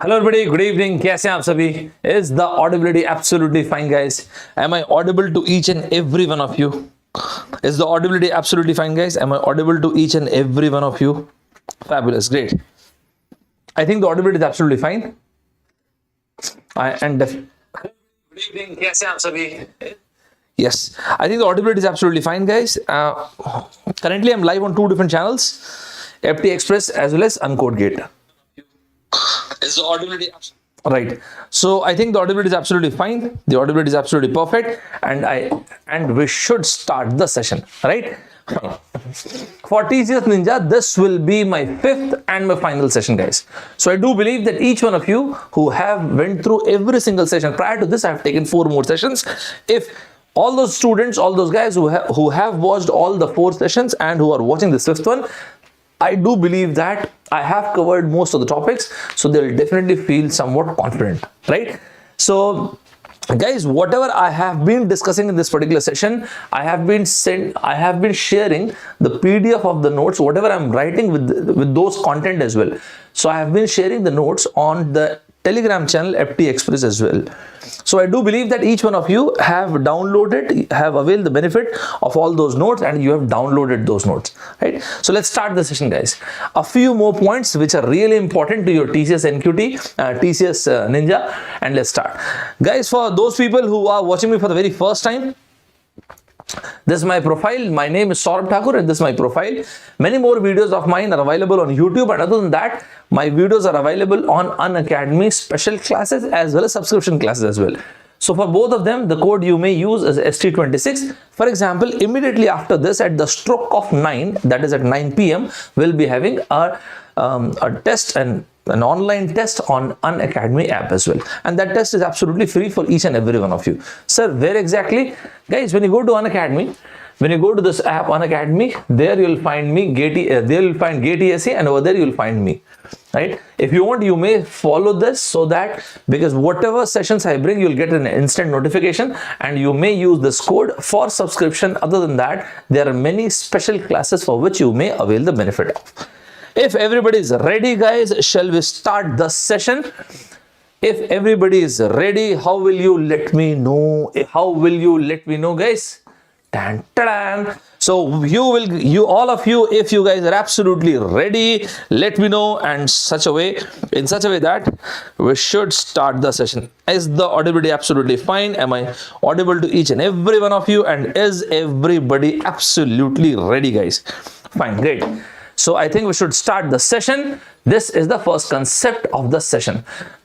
Hello everybody, good evening. कैसे हैं आप सभी? Is the audibility absolutely fine, guys? Am I audible to each and every one of you? Is the audibility absolutely fine, guys? Am I audible to each and every one of you? Fabulous, great. I think the audibility is absolutely fine. Good evening. कैसे हैं आप सभी? Yes, I think the audibility is absolutely fine, guys. Currently, I'm live on two different channels, FT Express as well as Uncodegate. Is the audibility right? So I think the audibility is absolutely fine. The audibility is absolutely perfect, and we should start the session, right? For TCS Ninja, this will be my fifth and my final session, guys. So I do believe that each one of you who have went through every single session prior to this, I have taken 4 more sessions. If all those students, all those guys who have watched all the 4 sessions and who are watching this 5th one, I do believe that I have covered most of the topics, so they'll definitely feel somewhat confident, right? So guys, whatever I have been discussing in this particular session, I have been sharing the PDF of the notes, whatever I'm writing with those content as well. So I have been sharing the notes on the Telegram channel FT Express as well. So I do believe that each one of you have downloaded, have availed the benefit of all those notes, and you have downloaded those notes, right? So let's start the session, guys. A few more points which are really important to your TCS NQT, TCS Ninja, and let's start. Guys, for those people who are watching me for the very first time, this is my profile. My name is Saurabh Thakur and this is my profile. Many more videos of mine are available on YouTube, and other than that, my videos are available on Unacademy special classes as well as subscription classes as well. So for both of them, the code you may use is ST26. For example, immediately after this, at the stroke of 9, that is at 9 PM, we'll be having a test and an online test on Unacademy app as well, and that test is absolutely free for each and every one of you. Sir, where exactly? Guys, when you go to Unacademy, when you go to this app Unacademy, there you'll find me, there you'll find GateESE, and over there you'll find me, right? If you want, you may follow this, so that because whatever sessions I bring, you'll get an instant notification, and you may use this code for subscription. Other than that, there are many special classes for which you may avail the benefit of. If everybody is ready, guys, shall we start the session? If everybody is ready, how will you let me know? How will you let me know, guys? Tan, tan. So all of you, if you guys are absolutely ready, let me know, and in such a way that we should start the session. Is the audibility absolutely fine? Am I audible to each and every one of you? And is everybody absolutely ready, guys? Fine, great. So I think we should start the session. This is the first concept of the session,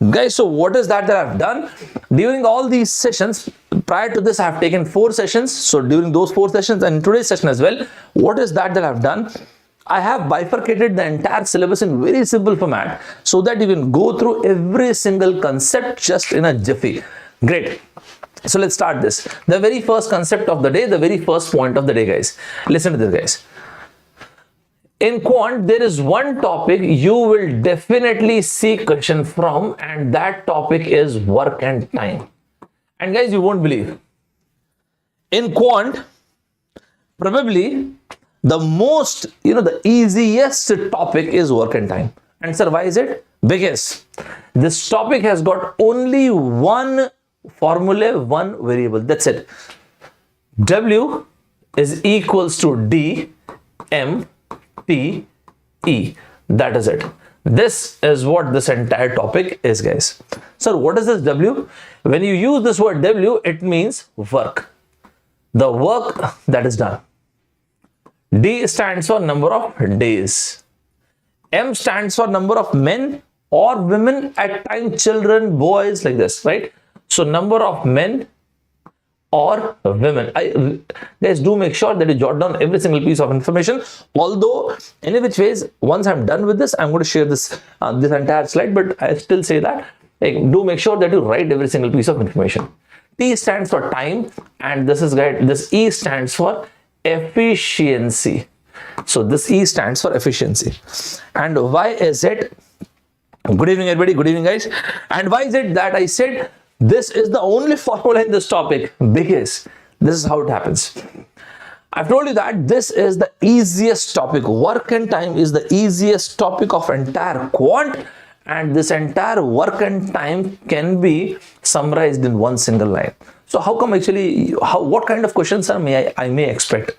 guys. So what is that I've done during all these sessions? Prior to this, I have taken 4 sessions. So during those 4 sessions and today's session as well, what is that I've done? I have bifurcated the entire syllabus in very simple format, so that you can go through every single concept just in a jiffy. Great. So let's start this. The very first concept of the day, the very first point of the day, guys. Listen to this, guys. In quant, there is one topic you will definitely see question from, and that topic is work and time. And guys, you won't believe. In quant, probably the most, the easiest topic is work and time. And sir, why is it? Because this topic has got only one formula, one variable. That's it. W is equals to D M T E. That is it. This is what this entire topic is, guys. Sir, what is this W? When you use this word W, it means work. The work that is done. D stands for number of days. M stands for number of men or women, at times children, boys, like this, right? So number of men or women. Guys, do make sure that you jot down every single piece of information. Although, any which ways, once I'm done with this, I'm going to share this entire slide. But I still say that do make sure that you write every single piece of information. T stands for time, and this E stands for efficiency. So this E stands for efficiency. And why is it? Good evening, everybody. Good evening, guys. And why is it that I said this is the only formula in this topic? Because this is how it happens. I've told you that this is the easiest topic. Work and time is the easiest topic of entire quant, and this entire work and time can be summarized in one single line. So how come actually, what kind of questions I may expect?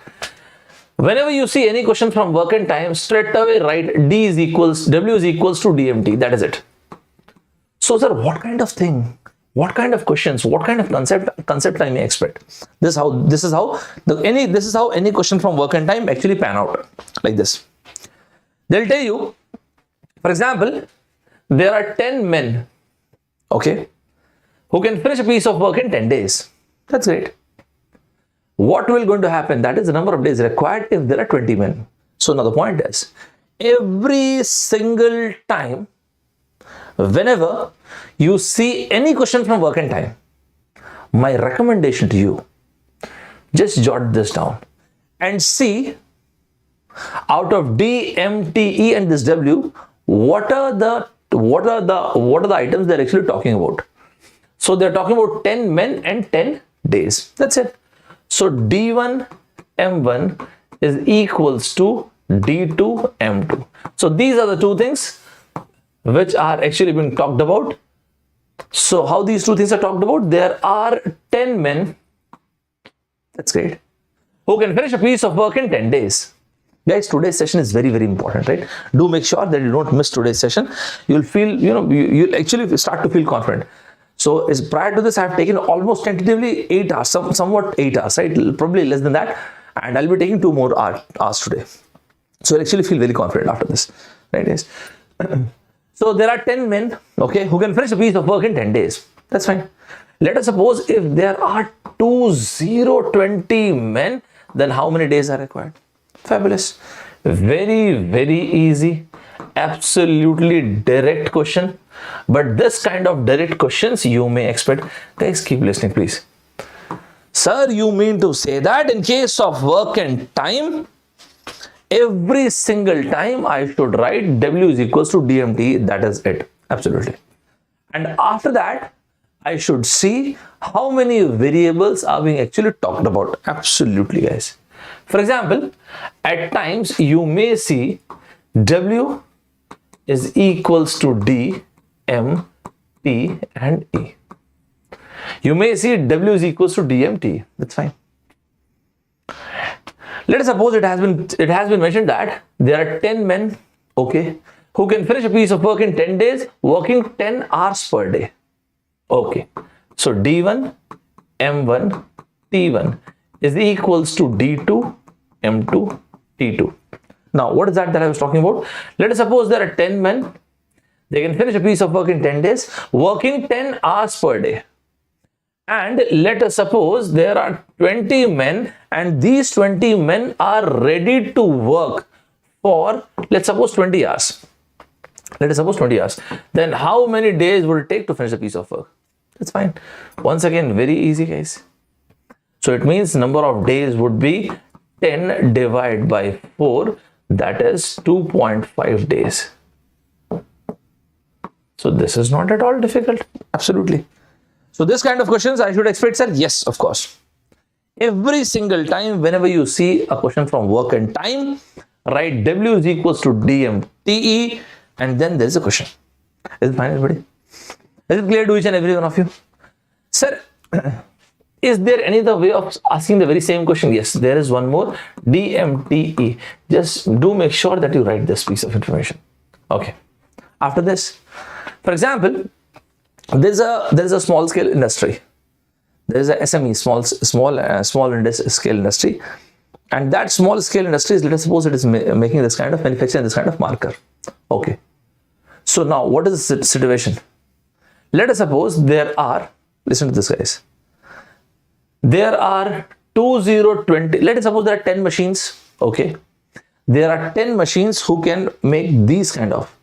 Whenever you see any question from work and time, straight away write W is equals to DMT. That is it. So sir, what kind of thing, what kind of questions, what kind of concept I may expect? This is how any question from work and time actually pan out, like this. They'll tell you, for example, there are 10 men, okay, who can finish a piece of work in 10 days. That's great. What will going to happen? That is the number of days required if there are 20 men. So now the point is, every single time, whenever you see any question from work and time, my recommendation to you, just jot this down and see out of D, M, T, E and this W, what are the items they're actually talking about. So they're talking about 10 men and 10 days. That's it. So D1 M1 is equals to D2 M2. So these are the two things which are actually being talked about. So how these two things are talked about? There are 10 men, that's great, who can finish a piece of work in 10 days. Guys, today's session is very, very important, right? Do make sure that you don't miss today's session. You'll feel, you'll actually start to feel confident. So prior to this, I've taken almost tentatively 8 hours, somewhat 8 hours, right? Probably less than that. And I'll be taking 2 more hours today. So I'll actually feel very confident after this, right guys? So there are 10 men, okay, who can finish a piece of work in 10 days. That's fine. Let us suppose if there are 20 men, then how many days are required? Fabulous. Very, very easy. Absolutely direct question. But this kind of direct questions you may expect. Guys, keep listening, please. Sir, you mean to say that in case of work and time, every single time I should write W is equals to DMT. That is it. Absolutely. And after that, I should see how many variables are being actually talked about. Absolutely, guys. For example, at times you may see W is equals to D, M, T and E. You may see W is equals to DMT. That's fine. Let us suppose it has been mentioned that there are 10 men, okay, who can finish a piece of work in 10 days, working 10 hours per day. Okay. So D1, M1, T1 is equals to D2, M2, T2. Now, what is that I was talking about? Let us suppose there are 10 men. They can finish a piece of work in 10 days, working 10 hours per day. And let us suppose there are 20 men and these 20 men are ready to work for, let's suppose 20 hours. Let us suppose 20 hours. Then how many days would it take to finish a piece of work? That's fine. Once again, very easy, guys. So it means number of days would be 10 divided by 4. That is 2.5 days. So this is not at all difficult. Absolutely. So this kind of questions I should expect, sir? Yes, of course. Every single time, whenever you see a question from work and time, write W is equals to DMTE and then there is a question. Is it fine, everybody? Is it clear to each and every one of you? Sir, is there any other way of asking the very same question? Yes, there is one more. DMTE. Just do make sure that you write this piece of information. Okay. After this, for example, there's a small scale industry. There is a SME, small scale industry, and that small scale industry is, let us suppose it is making this kind of manufacturing this kind of marker. Okay. So now what is the situation? Let us suppose there are, listen to this, guys. There are 20. Let us suppose there are 10 machines. Okay. There are 10 machines who can make these kind of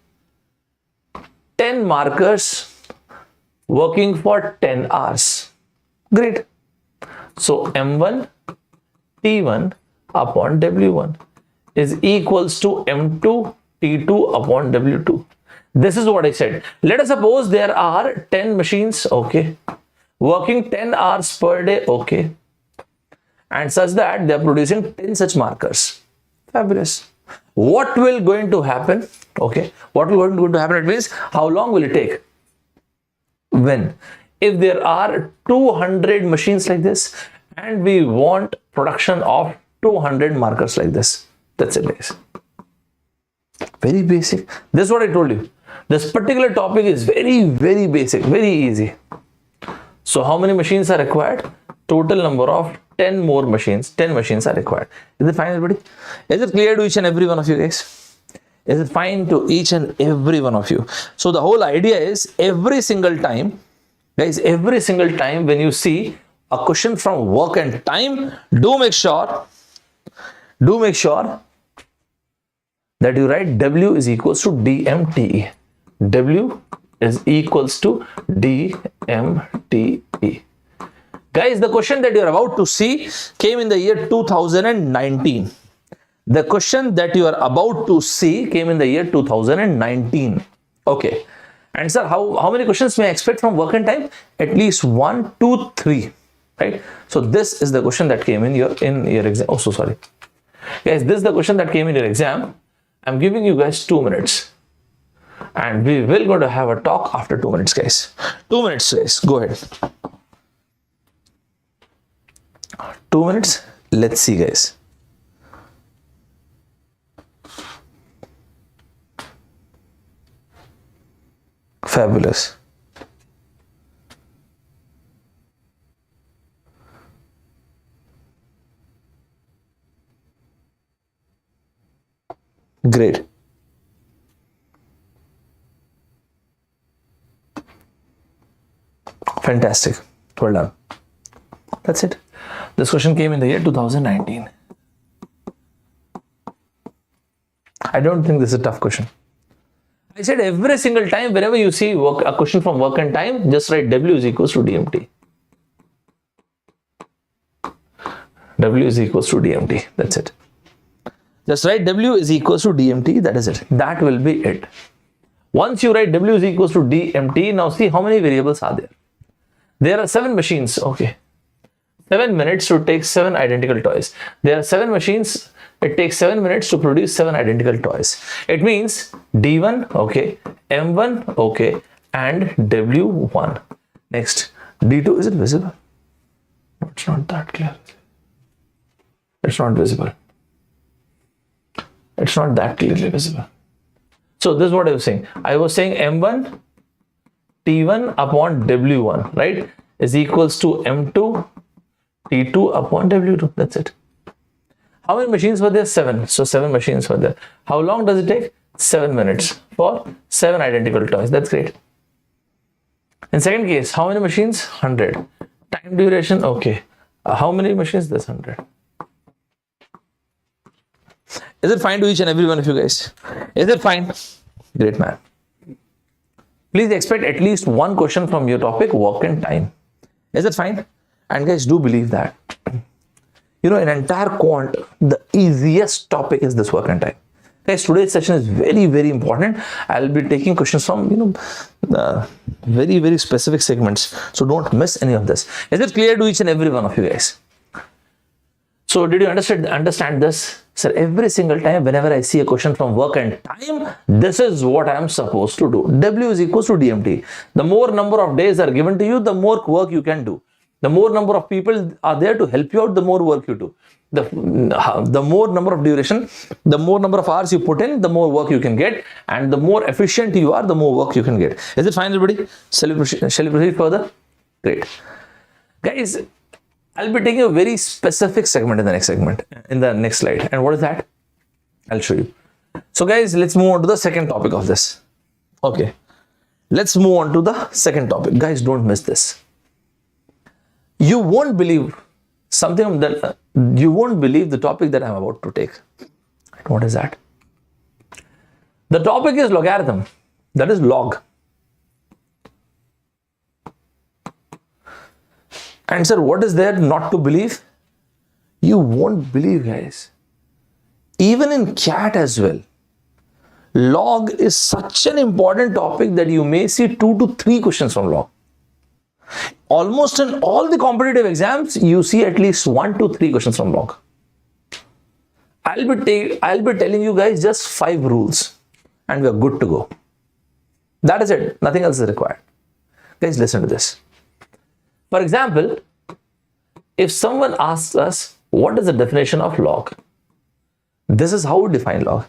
10 markers working for 10 hours. Great. So M1 T1 upon W1 is equals to M2 T2 upon W2. This is what I said. Let us suppose there are 10 machines, okay, working 10 hours per day, okay, and such that they are producing 10 such markers. Fabulous. What will going to happen? Okay, what will going to happen? It means how long will it take? When? If there are 200 machines like this and we want production of 200 markers like this. That's it, guys. Very basic. This is what I told you. This particular topic is very, very basic, very easy. So how many machines are required? Total number of 10 more machines. 10 machines are required. Is it fine, everybody? Is it clear to each and every one of you guys? Is it fine to each and every one of you? So the whole idea is every single time, guys, every single time when you see a question from work and time, do make sure that you write W is equals to DMTE. W is equals to DMTE. Guys, the question that you are about to see came in the year 2019. The question that you are about to see came in the year 2019. Okay. And sir, how many questions may I expect from work and time? At least 1, 2, 3. Right? So this is the question that came in your exam. Oh, so sorry. Guys, this is the question that came in your exam. I'm giving you guys 2 minutes. And we will going to have a talk after 2 minutes, guys. 2 minutes, guys. Go ahead. 2 minutes. Let's see, guys. Fabulous. Great. Fantastic. Well done. That's it. This question came in the year 2019. I don't think this is a tough question. I said every single time, whenever you see a question from work and time, just write W is equals to DMT. W is equals to DMT. That's it. Just write W is equals to DMT. That is it. That will be it. Once you write W is equals to DMT, now see how many variables are there. There are 7 machines. Okay. 7 minutes to take 7 identical toys. There are 7 machines. It takes 7 minutes to produce 7 identical toys. It means D1, okay, M1, okay, and W1. Next, D2, is it visible? No, it's not that clear. It's not visible. It's not that clearly visible. So this is what I was saying. I was saying M1, T1 upon W1, right, is equals to M2, T2 upon W2. That's it. How many machines were there? 7. So 7 machines were there. How long does it take? 7 minutes for 7 identical toys. That's great. In second case, how many machines? 100. Time duration, okay. How many machines? That's 100. Is it fine to each and every one of you guys? Is it fine? Great, man. Please expect at least one question from your topic, work and time. Is it fine? And guys, do believe that. You know, in entire quant, the easiest topic is this work and time. Guys, today's session is very, very important. I'll be taking questions from, very, very specific segments. So don't miss any of this. Is it clear to each and every one of you guys? So did you understand this? Sir, every single time whenever I see a question from work and time, this is what I am supposed to do. W is equals to DMT. The more number of days are given to you, the more work you can do. The more number of people are there to help you out, the more work you do. The more number of duration, the more number of hours you put in, the more work you can get. And the more efficient you are, the more work you can get. Is it fine, everybody? Shall we proceed further? Great. Guys, I'll be taking a very specific segment in the next slide. And what is that? I'll show you. So guys, let's move on to the second topic of this. Okay. Let's move on to the second topic. Guys, don't miss this. You won't believe you won't believe the topic that I'm about to take. What is that? The topic is logarithm. That is log. And sir, what is there not to believe? You won't believe, guys. Even in CAT as well, log is such an important topic that you may see 2 to 3 questions from log. Almost in all the competitive exams, you see at least 1 to 3 questions from log. I'll be telling you guys just 5 rules. and we are good to go. That is it. Nothing else is required. Guys, listen to this. For example, if someone asks us, what is the definition of log? This is how we define log.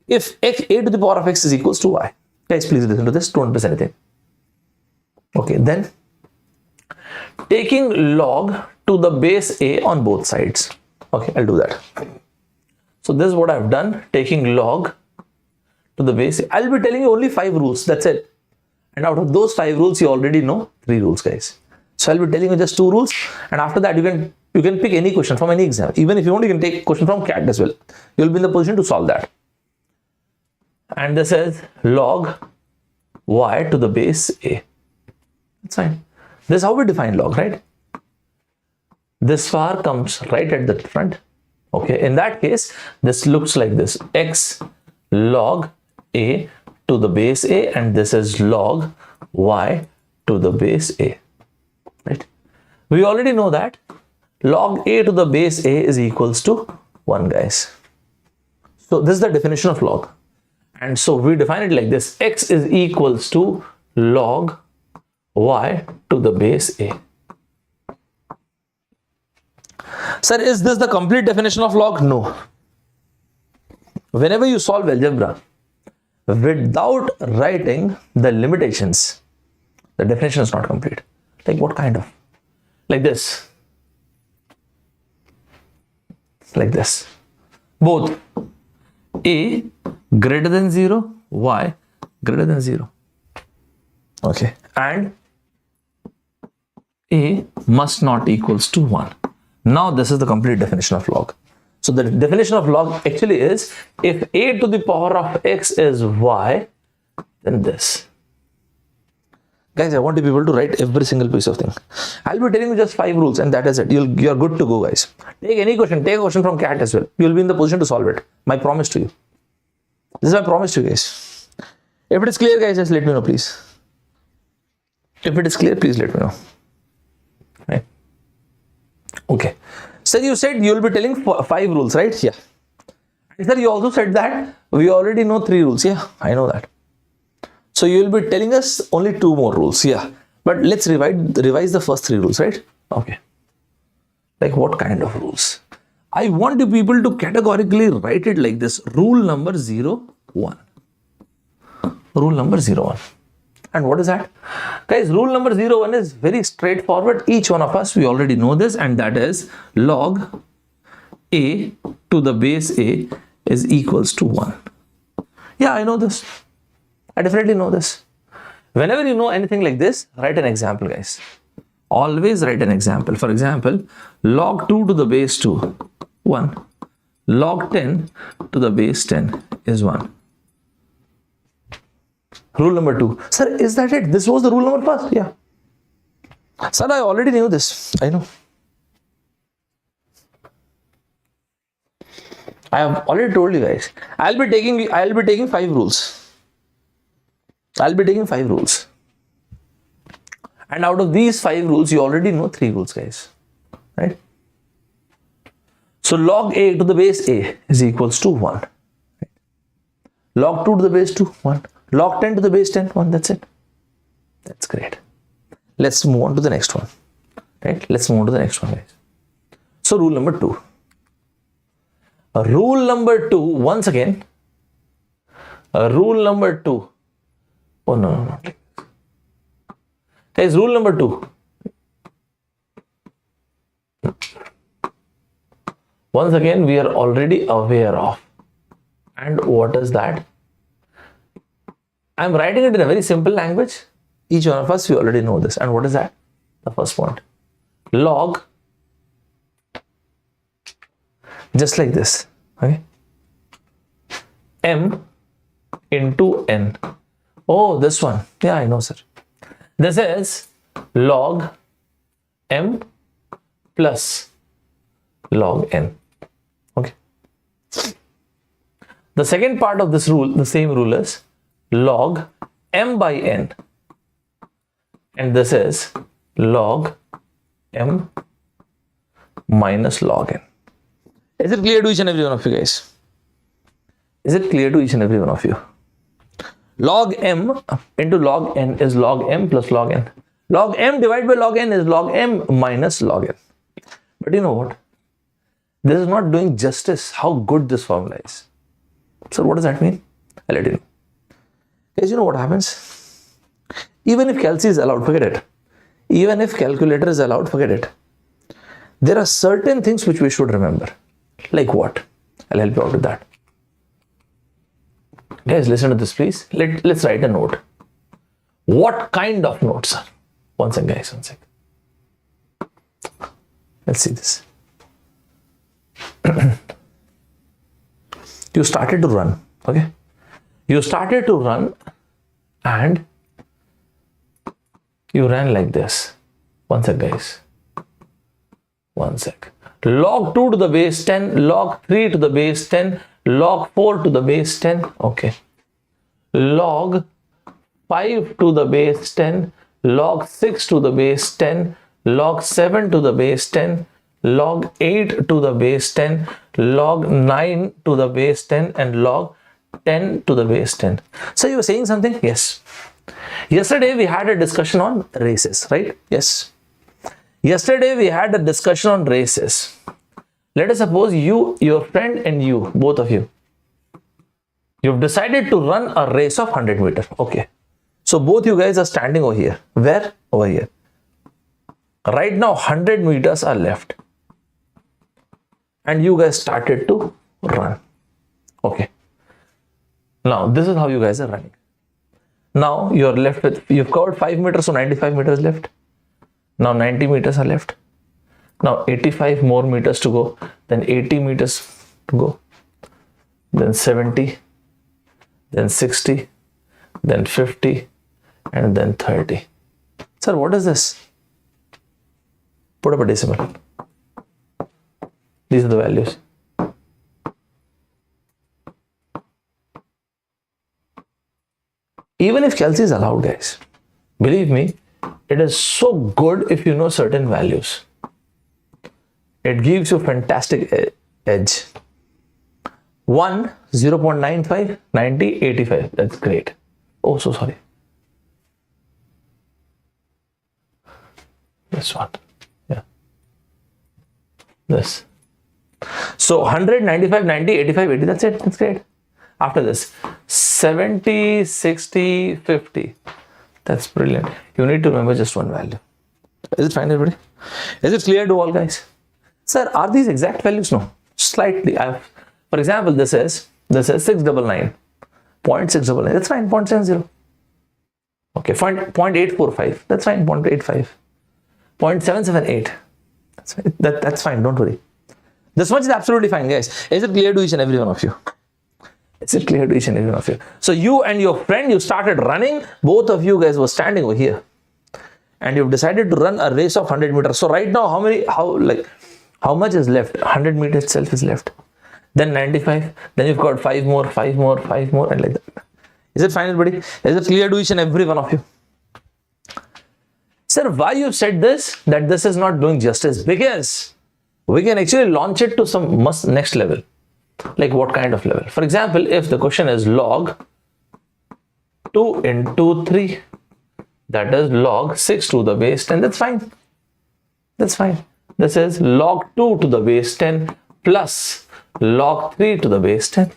If a to the power of x is equals to y. Guys, please listen to this. Don't miss anything. Okay, then taking log to the base a on both sides. Okay, I'll do that. So this is what I've done. Taking log to the base a. I'll be telling you only 5 rules. That's it. And out of those 5 rules, you already know 3 rules, guys. So I'll be telling you just 2 rules. And after that, you can pick any question from any exam. Even if you want, you can take a question from CAT as well. You'll be in the position to solve that. And this is log y to the base a. That's fine. This is how we define log, right? This far comes right at the front. Okay, in that case, this looks like this. X log a to the base a, and this is log y to the base a. Right? We already know that log a to the base a is equals to 1, guys. So this is the definition of log. And so we define it like this. X is equals to log y to the base a. Sir, is this the complete definition of log? No. Whenever you solve algebra without writing the limitations, the definition is not complete. Like what kind of? Like this. Like this. Both a greater than 0, y greater than 0. Okay. And a must not equals to 1. Now this is the complete definition of log. So the definition of log actually is, if a to the power of x is y, then this. Guys, I want you people to write every single piece of thing. I'll be telling you just 5 rules and that is it. You're good to go, guys. Take any question. Take a question from CAT as well. You'll be in the position to solve it. My promise to you. This is my promise to you, guys. If it is clear, guys, just let me know, please. If it is clear, please let me know. Right? Okay. Sir, you said you'll be telling 5 rules, right? Yeah. And sir, you also said that we already know 3 rules. Yeah, I know that. So you will be telling us only 2 more rules. Yeah. But let's revise the first 3 rules, right? Okay. Like what kind of rules? I want you people to categorically write it like this. Rule number 01. Rule number 01. And what is that? Guys, rule number 01 is very straightforward. Each one of us, we already know this, and that is log a to the base a is equals to 1. Yeah, I know this. I definitely know this. Whenever you know anything like this, write an example, guys. Always write an example. For example, log 2 to the base 2, 1. Log 10 to the base 10 is 1. Rule number 2. Sir, is that it? This was the rule number first? Yeah. Sir, I already knew this. I know. I have already told you guys. I'll be taking 5 rules. I'll be taking 5 rules. And out of these 5 rules, you already know 3 rules, guys. Right? So log a to the base a is equals to 1. Log 2 to the base 2, 1. Log 10 to the base 10, 1. That's it. That's great. Let's move on to the next one. Right? Let's move on to the next one, guys. So rule number 2. Rule number 2, once again. Rule number 2. Oh, no. Guys, rule number 2. Once again, we are already aware of. And what is that? I'm writing it in a very simple language. Each one of us, we already know this. And what is that? The first point. Log. Just like this. Okay. M into N. Oh, this one. Yeah, I know, sir. This is log M plus log N. Okay. The second part of this rule, the same rule is log M by N. And this is log M minus log N. Is it clear to each and every one of you guys? Is it clear to each and every one of you? Log m into log n is log m plus log n. Log m divided by log n is log m minus log n. But you know what? This is not doing justice how good this formula is. So what does that mean? I'll let you know. Guys, you know what happens? Even if calc is allowed, forget it. Even if calculator is allowed, forget it. There are certain things which we should remember. Like what? I'll help you out with that. Guys, listen to this, please. Let's write a note. What kind of note, sir? One second, guys, one second. Let's see this. You started to run, okay? You started to run and you ran like this. One sec, guys. One sec. Log 2 to the base 10, log 3 to the base 10, log 4 to the base 10, okay. Log 5 to the base 10, log 6 to the base 10, log 7 to the base 10, log 8 to the base 10, log 9 to the base 10, and log 10 to the base 10. So you were saying something? Yes. Yesterday we had a discussion on races, right? Yes. Yesterday we had a discussion on races. Let us suppose you, your friend and you, both of you, you've decided to run a race of 100 meters. Okay. So both you guys are standing over here. Where? Over here. Right now 100 meters are left. And you guys started to run. Okay. Now this is how you guys are running. Now you're left with, you've covered 5 meters, so 95 meters left. Now 90 meters are left. Now 85 more meters to go. Then 80 meters to go. Then 70. Then 60. Then 50. And then 30. Sir, what is this? Put up a decimal. These are the values. Even if calc is allowed, guys, believe me, it is so good if you know certain values. It gives you fantastic edge. 1, 0.95, 90, 85. That's great. Oh, so sorry. This one. Yeah. This. So 100, 95, 90, 85, 80. That's it. That's great. After this, 70, 60, 50. That's brilliant. You need to remember just one value. Is it fine, everybody? Is it clear to all, guys? Sir, are these exact values? No. Slightly. For example, this is 699. 0.699. That's fine. 0.70. Okay. 0.845. That's fine. 0.85. 0.778. That's fine. Don't worry. This much is absolutely fine, guys. Is it clear to each and every one of you? Is it clear to each and every one of you? So you and your friend, you started running. Both of you guys were standing over here. And you've decided to run a race of 100 meters. So right now, how much is left? 100 meters itself is left. Then 95. Then you've got 5 more, 5 more, 5 more, and like that. Is it fine, everybody? Is it clear to each and every one of you? Sir, why you said this? That this is not doing justice? Because we can actually launch it to some next level. Like what kind of level? For example, if the question is log 2 into 3, that is log 6 to the base 10, that's fine. That's fine. This is log 2 to the base 10 plus log 3 to the base 10.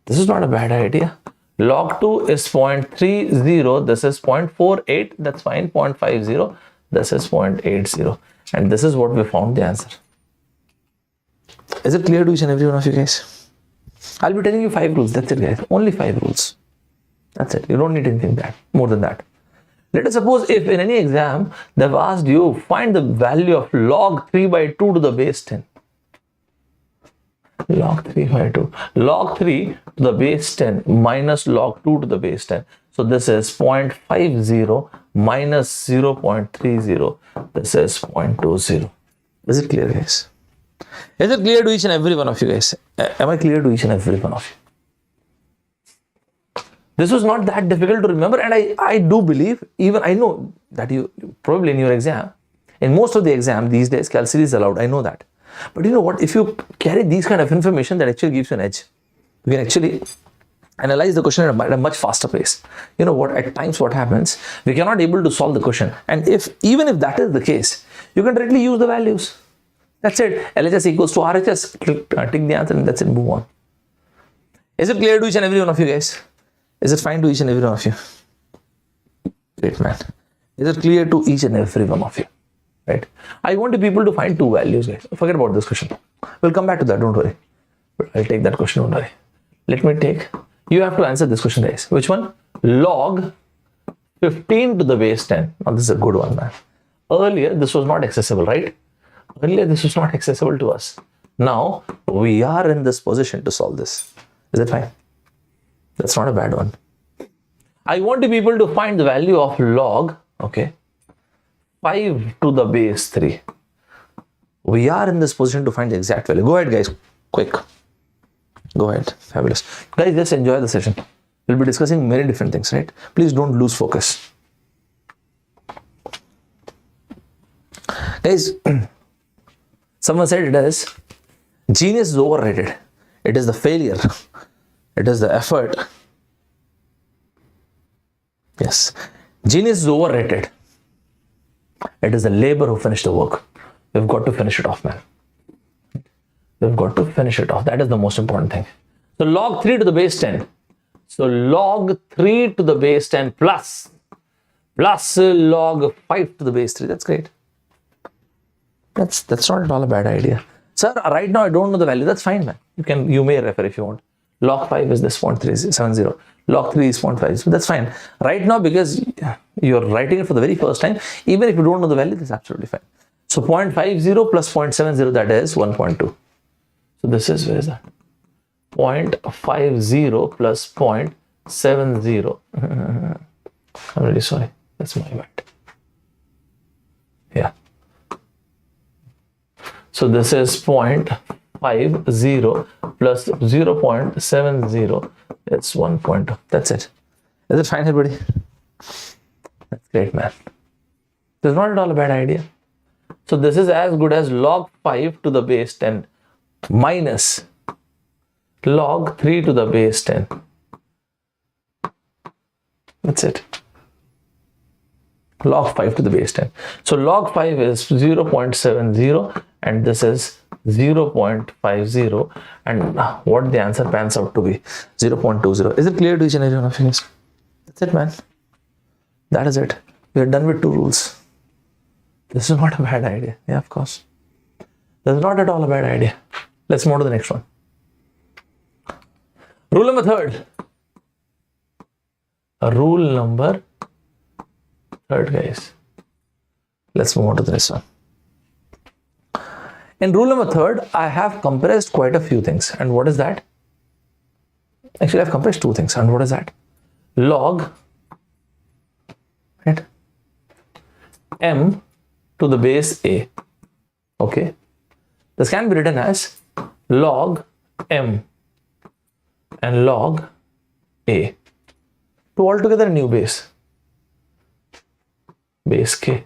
This is not a bad idea. Log 2 is 0.30. This is 0.48. That's fine. 0.50. This is 0.80. And this is what we found the answer. Is it clear to each and every one of you guys? I'll be telling you 5 rules. That's it, guys. Only 5 rules. That's it. You don't need anything more than that. Let us suppose if in any exam they've asked you find the value of log 3 by 2 to the base 10. Log 3 by 2. Log 3 to the base 10 minus log 2 to the base 10. So this is 0.50 minus 0.30. This is 0.20. Is it clear, guys? Is it clear to each and every one of you guys? Am I clear to each and every one of you? This was not that difficult to remember, and I do believe, even I know that you probably in your exam, in most of the exam these days, calc is allowed. I know that. But you know what? If you carry these kind of information, that actually gives you an edge. You can actually analyze the question at a much faster pace. You know what, at times what happens, we cannot able to solve the question, and even if that is the case, you can directly use the values. That's it. LHS equals to RHS. Tick the answer and that's it. Move on. Is it clear to each and every one of you guys? Is it fine to each and every one of you? Great, man. Is it clear to each and every one of you? Right? I want people to find two values, guys. Forget about this question. We'll come back to that. Don't worry. But I'll take that question. Don't worry. Let me take. You have to answer this question, guys. Which one? Log 15 to the base 10. Now this is a good one, man. Earlier this was not accessible, right? Earlier this was not accessible to us. Now we are in this position to solve this. Is it fine? That's not a bad one. I want people to find the value of log, okay, 5 to the base 3. We are in this position to find the exact value. Go ahead, guys. Quick. Go ahead. Fabulous. Guys, just enjoy the session. We'll be discussing many different things, right? Please don't lose focus. Guys, someone said it as genius is overrated. It is the failure. It is the effort. Yes. Genius is overrated. It is the labor who finished the work. We've got to finish it off, man. We've got to finish it off. That is the most important thing. So log 3 to the base 10. So log 3 to the base 10 plus log 5 to the base 3. That's great. That's not at all a bad idea. Sir, right now I don't know the value. That's fine, man. You may refer if you want. Log 5 is this 0.370. Log 3 is 0.5. So that's fine. Right now, because you're writing it for the very first time, even if you don't know the value, that's absolutely fine. So 0.50 plus 0.70, that is 1.2. So this is, where is that? 0.50 plus 0.70. I'm really sorry. That's my bad. Yeah. So this is 0.50 plus 0.70. It's 1.2. That's it. Is it fine, everybody? That's great, man. This is not at all a bad idea. So this is as good as log 5 to the base 10 minus log 3 to the base 10. That's it. Log 5 to the base 10. So log 5 is 0.70 and this is 0.50, and what the answer pans out to be 0.20. Is it clear to each and every one of you guys? That's it, man. That is it. We are done with 2 rules. This is not a bad idea. Yeah, of course. This is not at all a bad idea. Let's move on to the next one. Rule number 3. Rule number 3, guys. Let's move on to the next one. In rule number 3, I have compressed quite a few things. And what is that? Actually, I've compressed 2 things. And what is that? Log, right, m to the base a. Okay. This can be written as log m and log a to altogether a new base k.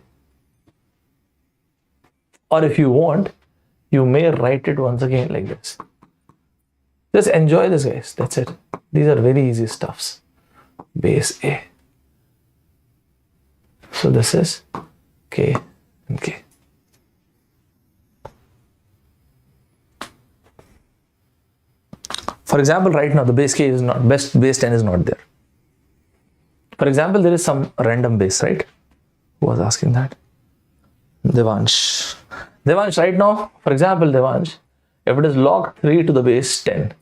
Or if you want, you may write it once again like this. Just enjoy this, guys. That's it. These are very easy stuffs. Base a. So this is k and k. For example, right now the base k is not, base 10 is not there. For example, there is some random base, right? Who was asking that? Devansh. Devansh, right now, for example, Devansh, if it is log 3 to the base 10,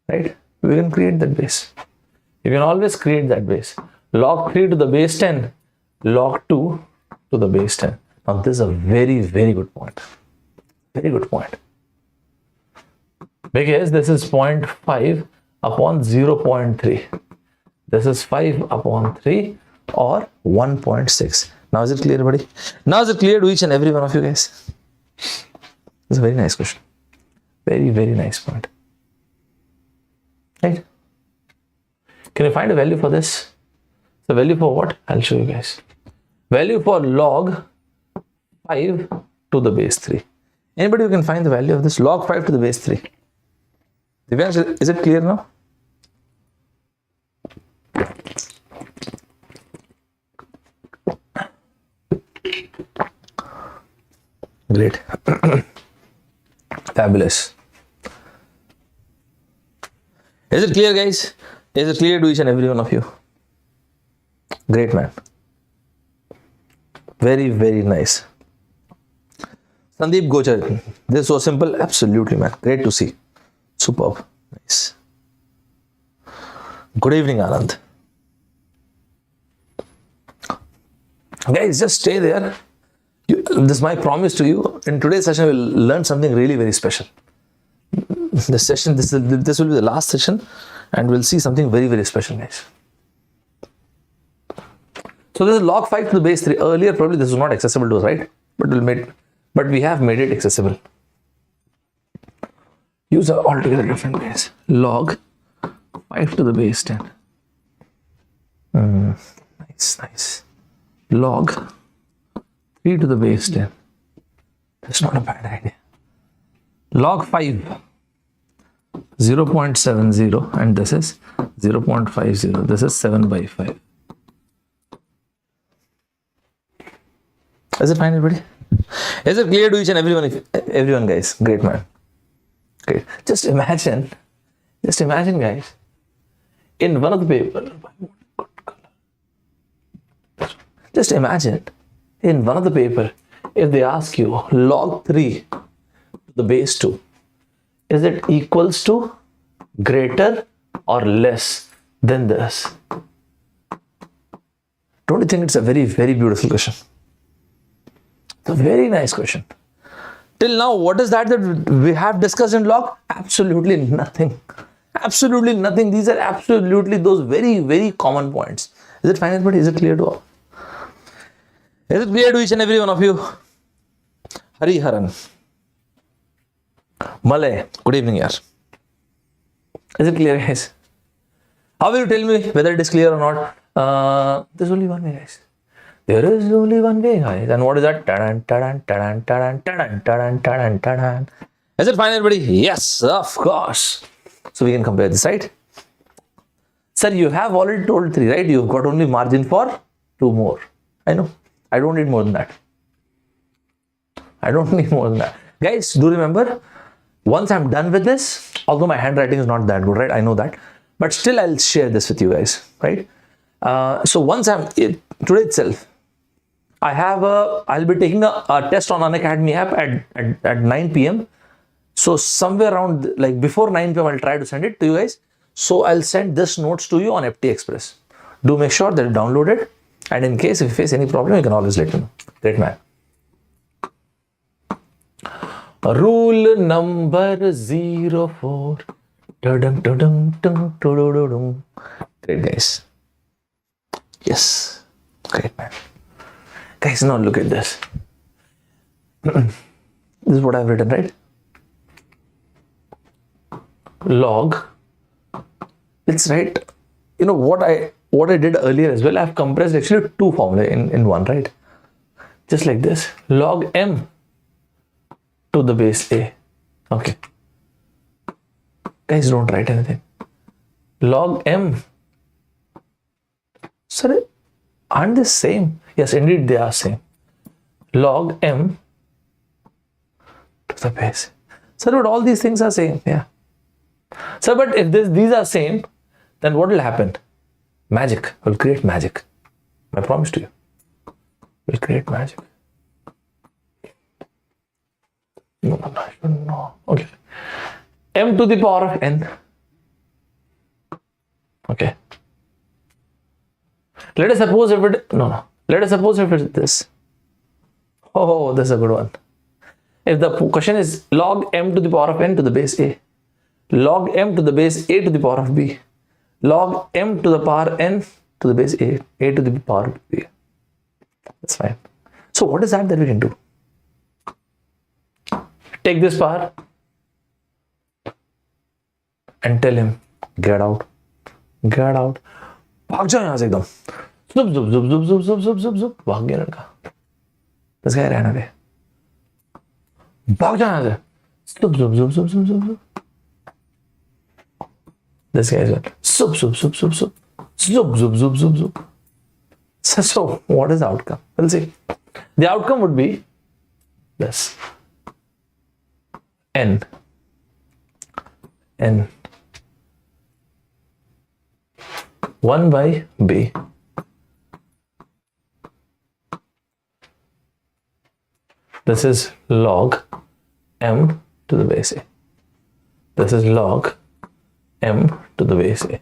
right? We can create that base. You can always create that base. Log 3 to the base 10, log 2 to the base 10. Now, this is a very, very good point. Very good point. Because this is 0.5 upon 0.3. This is 5 upon 3 or 1.6. Now is it clear, everybody? Now is it clear to each and every one of you guys? It's a very nice question. Very, very nice point. Right? Can you find a value for this? The value for what? I'll show you guys. Value for log 5 to the base 3. Anybody who can find the value of this log 5 to the base 3? Divyansh, is it clear now? Great. Fabulous. Is it clear, guys? Is it clear to each and every one of you? Great, man. Very, very nice. Sandeep Gochar, this was simple. Absolutely, man. Great to see. Superb. Nice. Good evening, Anand. Guys, just stay there. This is my promise to you. In today's session, we'll learn something really very special. This will be the last session, and we'll see something very, very special, guys. So this is log 5 to the base 3. Earlier, probably this was not accessible to us, right? But we have made it accessible. Use altogether different ways. Log 5 to the base 10. Nice. Log 3 to the base 10. That's not a bad idea. Log 5, 0.70, and this is 0.50. This is 7 by 5. Is it fine, everybody? Is it clear to each and everyone, guys? Great, man. Great. Just imagine, guys, in one of the paper. Just imagine, in one of the paper, if they ask you log 3 to the base 2, is it equals to, greater, or less than this? Don't you think it's a very, very beautiful question? It's a very nice question. Till now, what is that we have discussed in log? Absolutely nothing. Absolutely nothing. These are absolutely those very, very common points. Is it fine, everybody? Is it clear to all? Is it clear to each and every one of you? Hari Haran. Malay. Good evening, yaar. Is it clear, guys? How will you tell me whether it is clear or not? There's only one way, guys. There is only one way, guys. And what is that? Tadan, tadan, tadan, tadan, tadan, tadan, tadan, tadan. Is it fine, everybody? Yes, of course. So we can compare this, right? Sir, you have already told 3, right? You've got only margin for 2 more. I know. I don't need more than that. Guys, do remember, once I'm done with this, although my handwriting is not that good, right? I know that. But still, I'll share this with you guys, right? So once today itself, I'll be taking a test on Unacademy app at 9 p.m. So somewhere around, like before 9 p.m, I'll try to send it to you guys. So I'll send this notes to you on FT Express. Do make sure that you download it. And in case if you face any problem, you can always let me know. Great, man. Rule number 04. Great, guys. Yes. Great, man. Guys, now look at this. This is what I've written, right? Log. Let's write, what I did earlier as well. I've compressed actually 2 formulae in one, right? Just like this. Log m to the base a. Okay. Guys, don't write anything. Log m. Sir, aren't they same? Yes, indeed they are same. Log m to the base. Sir, but all these things are same. Yeah. Sir, but if these are same, then what will happen? Magic. We'll create magic. I promise to you. We'll create magic. No. Okay. M to the power of n. Okay. Let us suppose if it... No. Let us suppose if it's this. Oh, this is a good one. If the question is log m to the power of n to the base a. Log m to the base a to the power of b. Log m to the power n to the base a to the power of b. That's fine. So what is that we can do? Take this power and tell him, get out. Get out. भाग जाओ यहाँ से एकदम. Zup. भाग गया लड़का. This guy ran away. भाग जाओ यहाँ से. Zup. This guy is going, Zup. So what is the outcome? We'll see. The outcome would be this n 1 by b. This is log m to the base a. This is log m to the base a.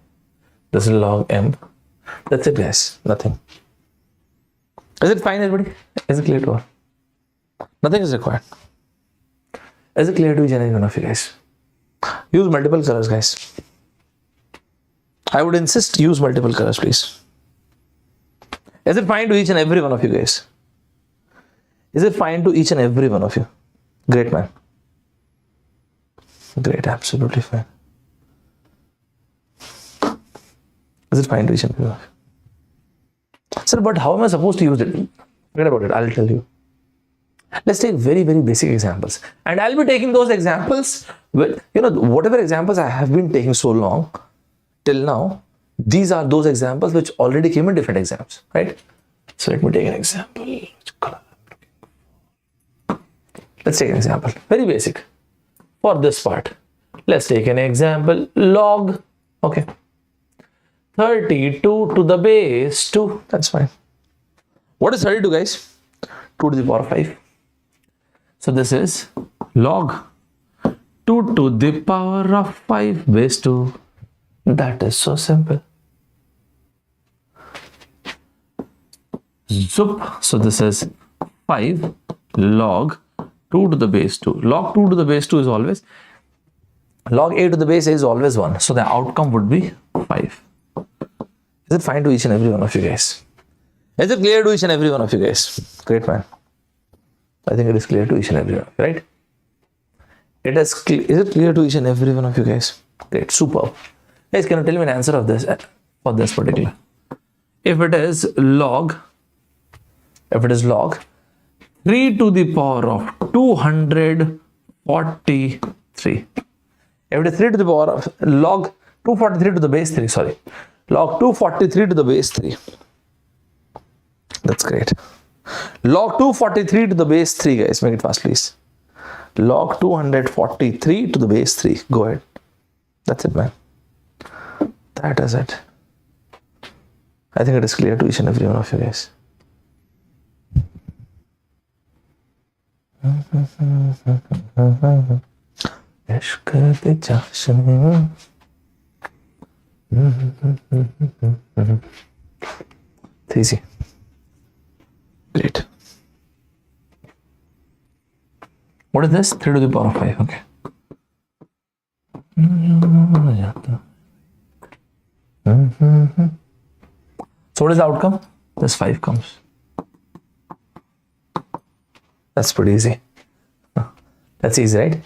This is log m. That's it, guys. Nothing. Is it fine, everybody? Is it clear to all? Nothing is required. Is it clear to each and every one of you guys? Use multiple colors, guys. I would insist use multiple colors, please. Is it fine to each and every one of you guys? Is it fine to each and every one of you? Great, man. Great, absolutely fine. Is it fine to each and every one of you? Sir, but how am I supposed to use it? Forget about it. I'll tell you. Let's take very, very basic examples. And I'll be taking those examples with, whatever examples I have been taking so long till now, these are those examples which already came in different exams, right? So let me take an example. Which color? Let's take an example. Very basic. For this part, let's take an example. Log, okay. 32 to the base 2. That's fine. What is 32, guys? 2 to the power of 5. So this is log 2 to the power of 5 base 2. That is so simple. Zoop. So this is 5 log 2 to the base 2. Log 2 to the base 2 is always, log a to the base a is always 1. So the outcome would be 5. Is it fine to each and every one of you guys? Is it clear to each and every one of you guys? Great, man. I think it is clear to each and every one of you, right? Is it clear to each and every one of you guys? Great, superb. Guys, can you tell me an answer of this for this particular? If it is log 3 to the power of 243. If it is 3 to the power of log 243 to the base 3, sorry. Log 243 to the base 3. That's great. Log 243 to the base 3, guys. Make it fast, please. Log 243 to the base 3. Go ahead. That's it, man. That is it. I think it is clear to each and every one of you guys. It's easy. Great. What is this? 3 to the power of 5. Okay. So what is the outcome? This 5 comes. That's pretty easy. That's easy, right?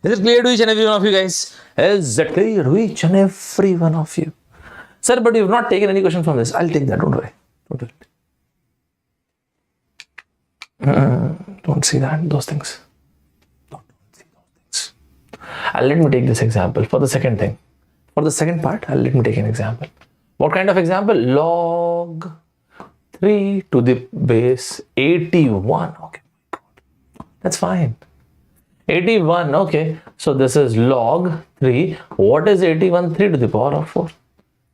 Is it clear to each and every one of you guys? Is it clear to each and every one of you? Sir, but you have not taken any question from this. I'll take that. Don't worry. Don't see that. Those things. Don't see those things. Let me take this example for the second thing. For the second part, let me take an example. What kind of example? Log 3 to the base 81. Okay. That's fine. 81. Okay. So this is log 3. What is 81? 3 to the power of 4.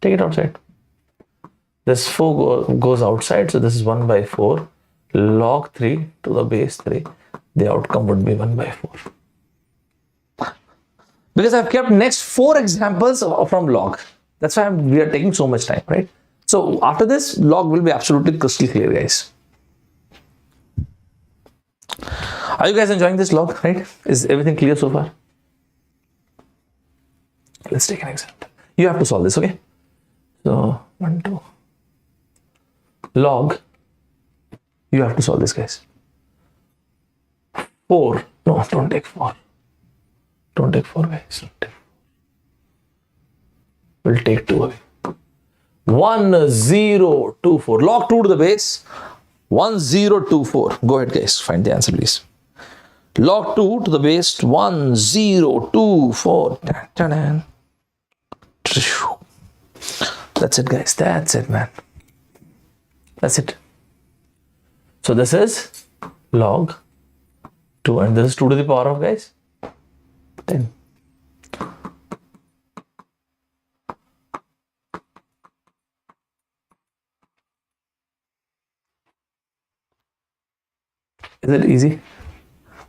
Take it outside. This 4 goes outside. So this is 1 by 4. Log 3 to the base 3. The outcome would be 1 by 4. Because I've kept next 4 examples from log. That's why we are taking so much time, right? So after this, log will be absolutely crystal clear, guys. Are you guys enjoying this log, right? Is everything clear so far? Let's take an example. You have to solve this, okay? So 1, 2. Log. You have to solve this, guys. 4. No, don't take 4. Don't take 4, guys. We'll take 2 away. 1024. Log 2 to the base. 1024. Go ahead, guys. Find the answer, please. Log 2 to the base 1024. That's it, guys. That's it, man. That's it. So this is log 2, and this is 2 to the power of, guys, 10. Is it easy?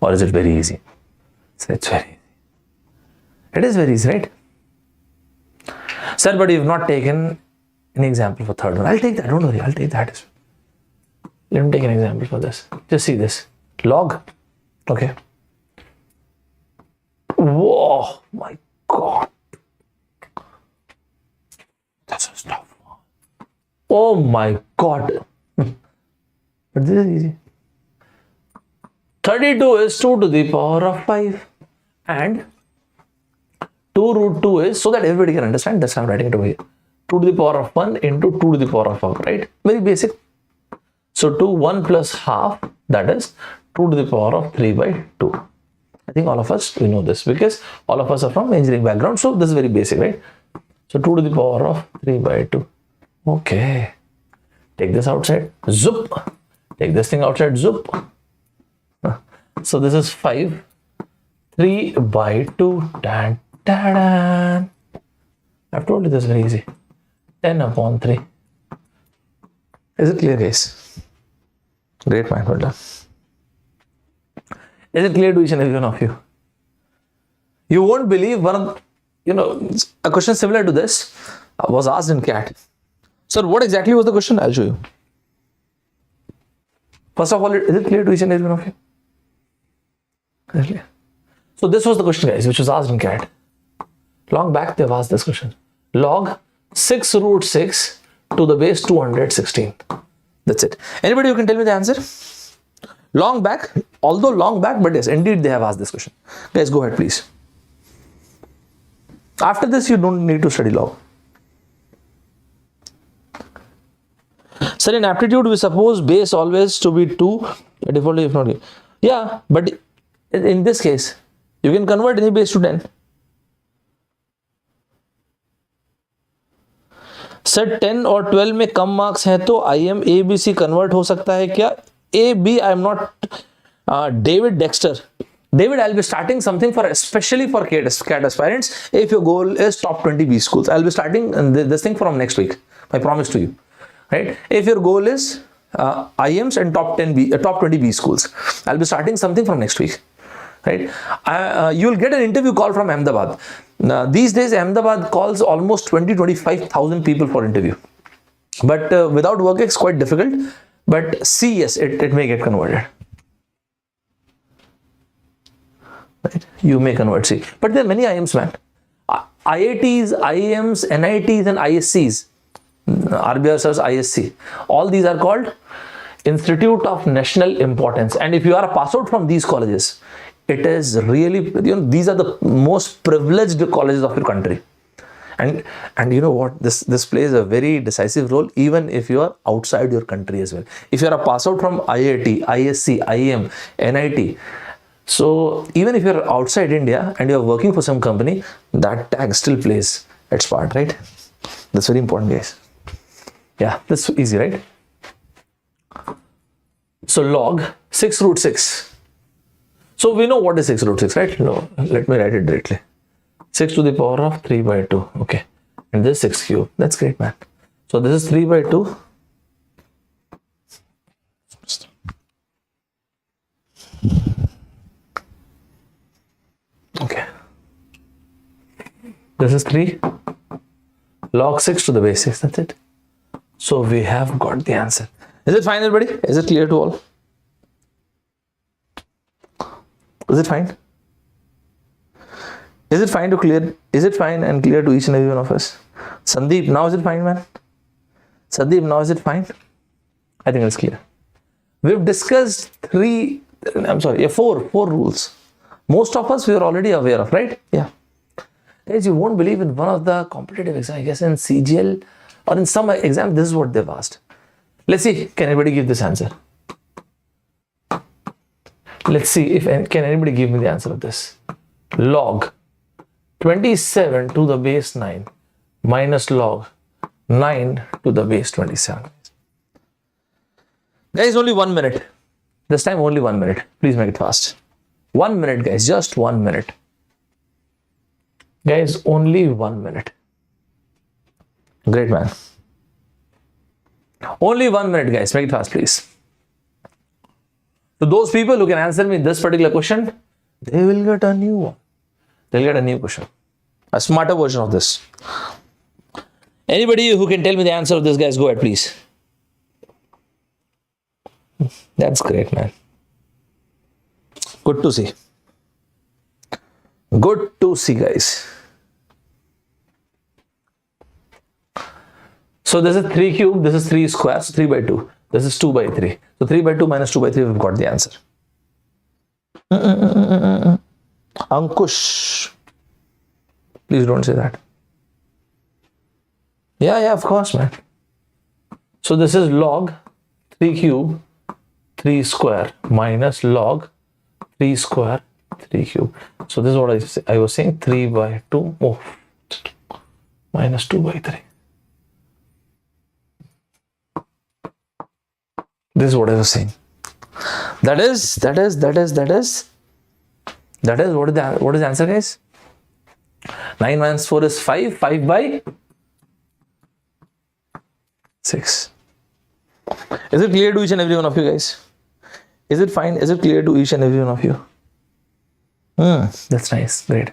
Or is it very easy? So it's very easy. It is very easy, right? Sir, but you've not taken an example for third one. I'll take that, don't worry, I'll take that as well. Let me take an example for this. Just see this. Log. Okay. Whoa, my God. That's a tough one. Oh my God. But this is easy. 32 is 2 to the power of 5. And 2 root 2 is, so that everybody can understand, that's why I'm writing it over here. 2 to the power of 1 into 2 to the power of 5, right? Very basic. So 2, 1 plus half, that is 2 to the power of 3 by 2. I think all of us, we know this because all of us are from engineering background. So this is very basic, right? So 2 to the power of 3 by 2. Okay. Take this outside. Zoop. Take this thing outside. Zoop. So this is 5. 3 by 2. Dan, dan, dan. I've told you this is very easy. 10 upon 3. Is it clear, guys? Great, man. Well done. Is it clear to each and every one of you? You won't believe a question similar to this was asked in CAT. Sir, what exactly was the question? I'll show you. First of all, is it clear to each and every one of you? Is it clear? So this was the question, guys, which was asked in CAT. Long back, they've asked this question. Log 6 root 6 to the base 216. That's it. Anybody who can tell me the answer? Long back, although long back, but yes, indeed they have asked this question. Guys, go ahead, please. After this, you don't need to study log. Sir, in aptitude, we suppose base always to be 2, defaultly if not. Yeah, but in this case, you can convert any base to 10. Sir 10 और 12 में कम marks हैं तो IM ABC convert हो सकता है क्या? AB, I am not David Dexter. David, I'll be starting something for especially for CAT aspirants. If your goal is top 20 B schools, I'll be starting this thing from next week. I promise to you, right? If your goal is IMs and top 20 B schools, I'll be starting something from next week, right? You'll get an interview call from Ahmedabad. These days, Ahmedabad calls almost 25,000 people for interview. But without work, it's quite difficult. But see, yes, it may get converted. Right? You may convert C. But there are many IMs, man. IITs, IIMs, NITs, and ISCs. RBI Sir's ISC. All these are called Institute of National Importance. And if you are a pass out from these colleges, it is really, these are the most privileged colleges of your country. And you know what, this plays a very decisive role even if you are outside your country as well. If you are a pass out from IIT, ISC, IIM, NIT, so even if you're outside India and you're working for some company, that tag still plays its part, right? That's very important, guys. Yeah, that's easy, right? So log 6 root 6. So we know what is 6 root 6, right? No, let me write it directly. 6 to the power of 3 by 2. Okay. And this is 6 cube. That's great, man. So this is 3 by 2. Okay. This is 3. Log 6 to the base 6. That's it. So we have got the answer. Is it fine, everybody? Is it clear to all? Is it fine? Is it fine to clear? Is it fine and clear to each and every one of us? Sandeep, now is it fine, man? Sandeep, now is it fine? I think it's clear. We've discussed four rules. Most of us we are already aware of, right? Yeah. Guys, you won't believe in one of the competitive exams, I guess in CGL or in some exam, this is what they've asked. Let's see, can anybody give this answer? Let's see if can anybody give me the answer of this. Log 27 to the base 9 minus log 9 to the base 27. Guys, only 1 minute. This time only 1 minute. Please make it fast. 1 minute, guys. Just 1 minute. Guys, only 1 minute. Great, man. Only 1 minute, guys. Make it fast, please. So those people who can answer me this particular question, they will get a new one. They'll get a new question. A smarter version of this. Anybody who can tell me the answer of this, guys, go ahead, please. That's great, man. Good to see. Good to see, guys. So this is 3 cube, this is 3 square, so 3 by 2. This is 2 by 3. So 3 by 2 minus 2 by 3, we've got the answer. Ankush. Please don't say that. Yeah, of course, man. So this is log 3 cube, 3 square minus log 3 square, 3 cube. So this is what I was saying, 3 by 2, minus 2 by 3. This is what I was saying. That is what is the answer, guys? 9 minus 4 is 5. 5 by 6. Is it clear to each and every one of you, guys? Is it fine? Is it clear to each and every one of you? That's nice. Great.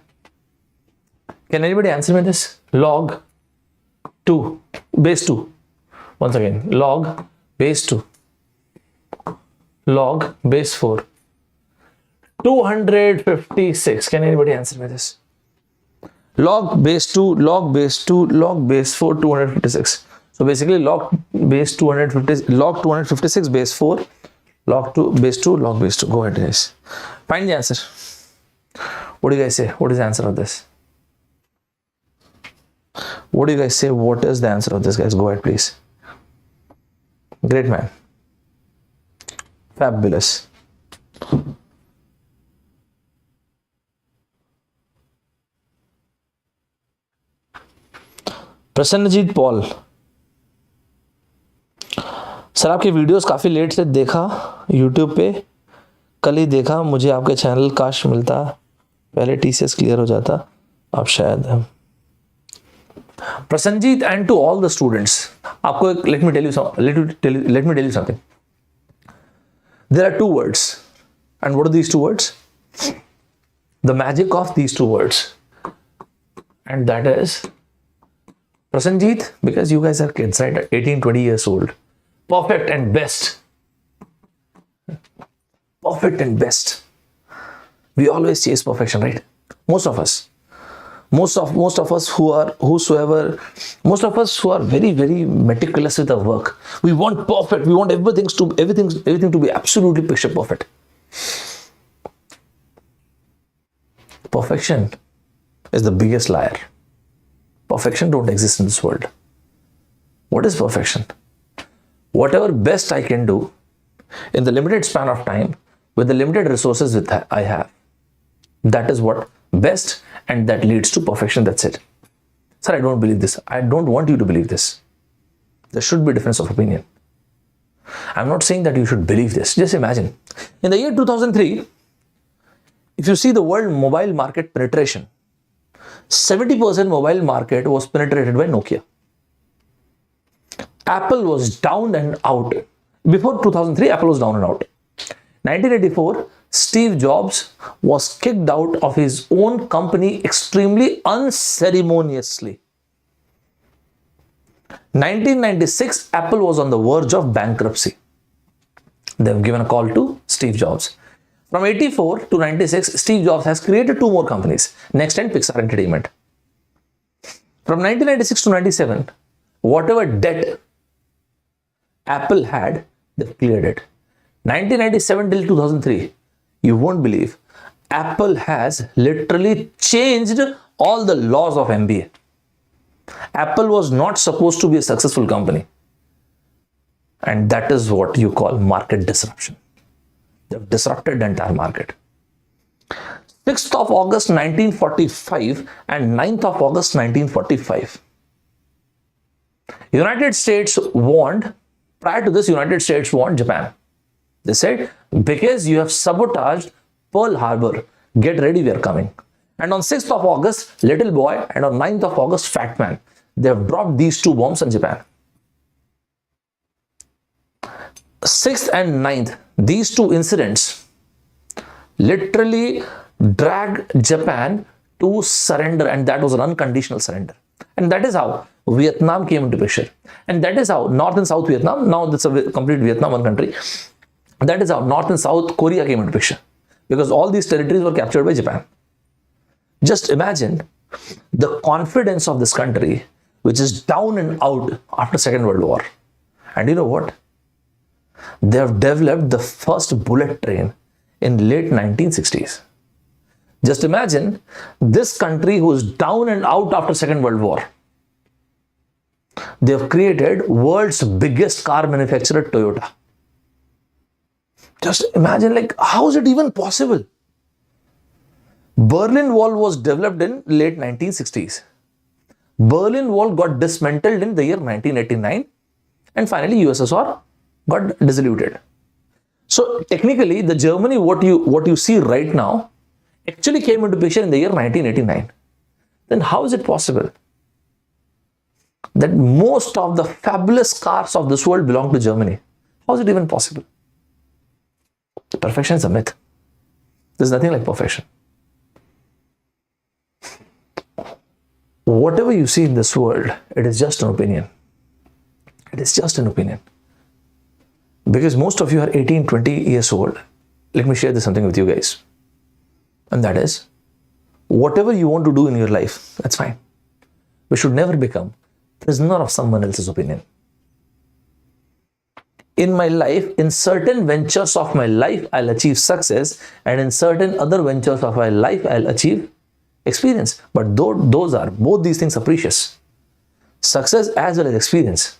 Can anybody answer me this? Log 2 base 2. Once again, log base 2. Log base 4. 256. Can anybody answer me this? Log base 2, log base 2, log base 4, 256. So basically log base 250, log 256 base 4, log 2 base 2, log base 2. Go ahead, guys. Find the answer. What do you guys say? What is the answer of this? What do you guys say? What is the answer of this, guys? Go ahead, please. Great, man. Fabulous. Prasannajit Paul, sir आपके videos काफ़ी late से देखा YouTube पे, कल ही देखा, मुझे आपके channel काश मिलता, पहले TCS क्लियर हो जाता, अब शायद हम Prasenjit and to all the students, आपको let me tell you something. There are 2 words, and what are these 2 words? The magic of these 2 words, and that is Prasanjit, because you guys are kids, right? 18-20 years old. Perfect and best. Perfect and best. We always chase perfection, right? Most of us. Most of us who are very, very meticulous with our work. We want perfect. We want everything to be absolutely picture perfect. Perfection is the biggest liar. Perfection don't exist in this world. What is perfection? Whatever best I can do in the limited span of time with the limited resources that I have. That is what best, and that leads to perfection. That's it. Sir, I don't believe this. I don't want you to believe this. There should be difference of opinion. I'm not saying that you should believe this. Just imagine. In the year 2003, if you see the world mobile market penetration, 70% mobile market was penetrated by Nokia. Apple was down and out. Before 2003, Apple was down and out. 1984, Steve Jobs was kicked out of his own company extremely unceremoniously. 1996, Apple was on the verge of bankruptcy. They've given a call to Steve Jobs. From 84 to 96, Steve Jobs has created 2 more companies, Next and Pixar Entertainment. From 1996 to 97, whatever debt Apple had, they've cleared it. 1997 till 2003, you won't believe, Apple has literally changed all the laws of MBA. Apple was not supposed to be a successful company. And that is what you call market disruption. They've disrupted the entire market. 6th of August 1945 and 9th of August 1945. United States warned, prior to this, United States warned Japan. They said, because you have sabotaged Pearl Harbor, get ready, we are coming. And on 6th of August, Little Boy, and on 9th of August, Fat Man. They have dropped these two bombs on Japan. 6th and 9th, these two incidents literally dragged Japan to surrender, and that was an unconditional surrender. And that is how Vietnam came into picture. And that is how North and South Vietnam, now that's a complete Vietnam, one country. That is how North and South Korea came into picture. Because all these territories were captured by Japan. Just imagine the confidence of this country, which is down and out after Second World War. And you know what? They have developed the first bullet train in late 1960s. Just imagine this country who is down and out after Second World War. They have created world's biggest car manufacturer, Toyota. Just imagine, like, how is it even possible? Berlin Wall was developed in late 1960s. Berlin Wall got dismantled in the year 1989, and finally USSR got dissoluted. So technically, the Germany what you see right now actually came into picture in the year 1989. Then how is it possible that most of the fabulous cars of this world belong to Germany? How is it even possible? Perfection is a myth. There's nothing like perfection. Whatever you see in this world, it is just an opinion. It is just an opinion. Because most of you are 18, 20 years old. Let me share this something with you guys. And that is, whatever you want to do in your life, that's fine. We should never become prisoner of someone else's opinion. In my life, in certain ventures of my life, I'll achieve success, and in certain other ventures of my life, I'll achieve experience. But both these things are precious. Success as well as experience.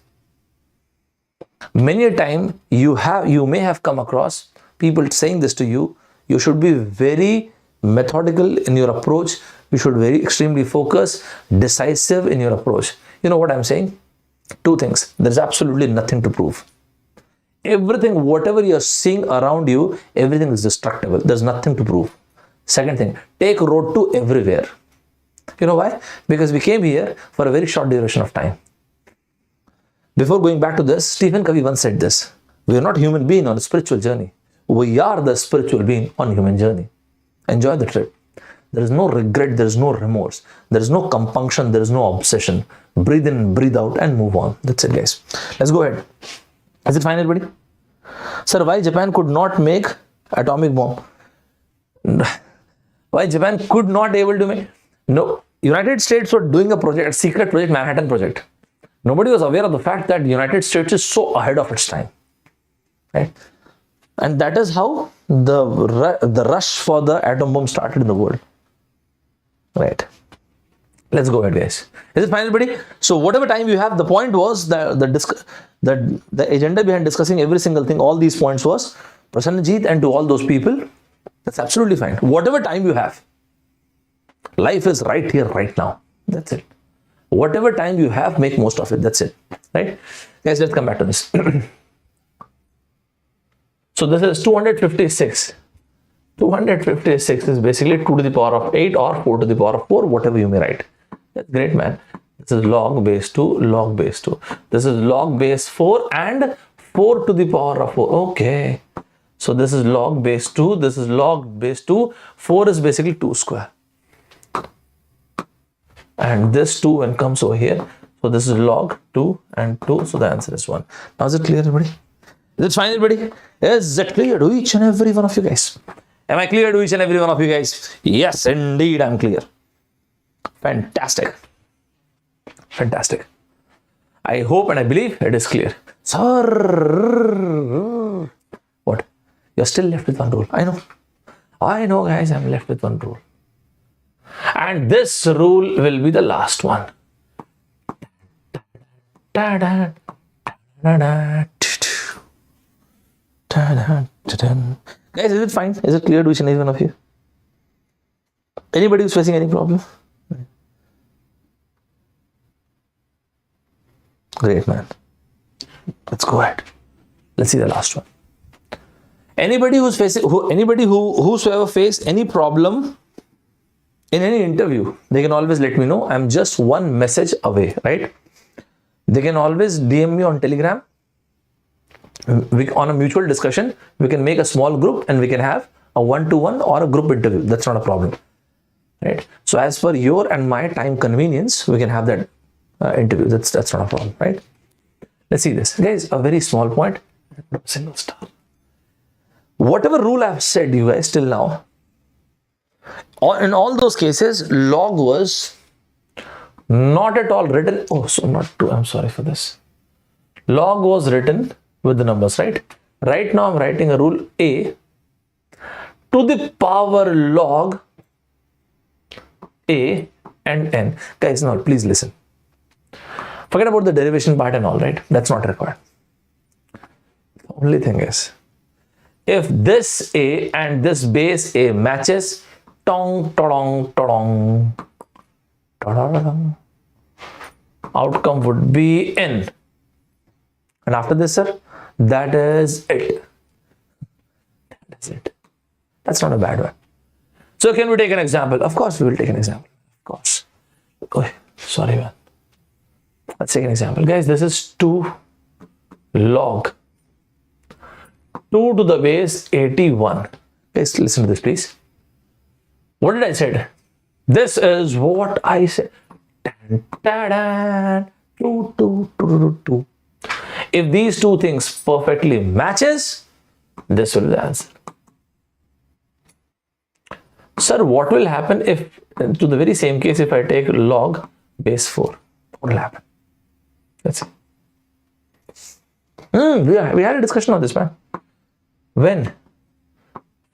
Many a time you may have come across people saying this to you. You should be very methodical in your approach. You should be very extremely focused, decisive in your approach. You know what I'm saying? Two things. There's absolutely nothing to prove. Everything, whatever you're seeing around you, everything is destructible. There's nothing to prove. Second thing, take road to everywhere. You know why? Because we came here for a very short duration of time. Before going back to this, Stephen Covey once said this: we are not human beings on a spiritual journey. We are the spiritual being on a human journey. Enjoy the trip. There is no regret, there is no remorse, there is no compunction, there is no obsession. Breathe in, breathe out, and move on. That's it, guys. Let's go ahead. Is it fine, everybody? Sir, why Japan could not make atomic bomb? Why Japan could not able to make? No, United States were doing a project, a secret project, Manhattan Project. Nobody was aware of the fact that the United States is so ahead of its time, right? And that is how the rush for the atom bomb started in the world, right? Let's go ahead, guys. Is it fine, everybody? So whatever time you have, the point was the agenda behind discussing every single thing, all these points was Prasanjit, and to all those people, that's absolutely fine. Whatever time you have, life is right here, right now. That's it. Whatever time you have, make most of it. That's it, right? Guys, let's come back to this. So this is 256. 256 is basically 2 to the power of 8 or 4 to the power of 4, whatever you may write. That's great, man. This is log base 2, log base 2. This is log base 4 and 4 to the power of 4. Okay. So this is log base 2. This is log base 2. 4 is basically 2 square. And this 2 when comes over here. So this is log 2 and 2. So the answer is 1. Now is it clear, everybody? Is it fine, everybody? Is it clear to each and every one of you guys? Am I clear to each and every one of you guys? Yes, indeed, I'm clear. Fantastic. Fantastic. I hope and I believe it is clear. Sir, what? You're still left with one rule. I know, guys, I'm left with one rule. And this rule will be the last one. Guys, is it fine? Is it clear to each and every one of you? Anybody who's facing any problem? Great, man. Let's go ahead. Let's see the last one. Anybody who's facing, whosoever face any problem in any interview, they can always let me know. I'm just one message away, right? They can always DM me on Telegram. On a mutual discussion, we can make a small group and we can have a one-to-one or a group interview. That's not a problem, right? So as per your and my time convenience, we can have that interview. That's not a problem, right? Let's see this, guys. A very small point. Single star. Whatever rule I've said you guys till now, in all those cases, log was not at all written. Oh, so not true. I'm sorry for this. Log was written with the numbers, right? Right now, I'm writing a rule A to the power log A and N. Guys, now please listen. Forget about the derivation part and all, right? That's not required. The only thing is, if this A and this base A matches, tong, tong, tong, tong, outcome would be N. And after this, sir, that is it. That is it. That's not a bad one. So can we take an example? Of course, we will take an example. Of course. Oh, sorry, man. Let's take an example. Guys, this is 2 log 2 to the base 81. Guys, listen to this, please. What did I say? This is what I said. 2. If these two things perfectly matches, this will be the answer. Sir, what will happen if, to the very same case, if I take log base 4? What will happen? Let's see. We had a discussion on this, man. When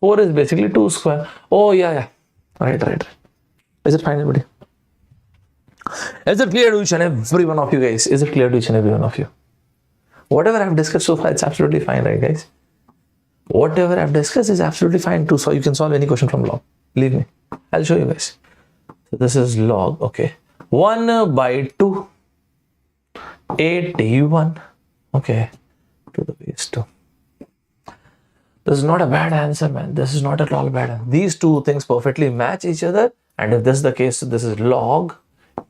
4 is basically 2 square. Oh, yeah. Right. Is it fine, everybody? Is it clear to each and every one of you guys? Is it clear to each and every one of you? Whatever I've discussed so far, it's absolutely fine, right, guys? Whatever I've discussed is absolutely fine too. So you can solve any question from log. Believe me. I'll show you guys. So this is log, okay. 1 by 2. 81. Okay. To the base 2. This is not a bad answer, man. This is not at all bad. These two things perfectly match each other. And if this is the case, this is log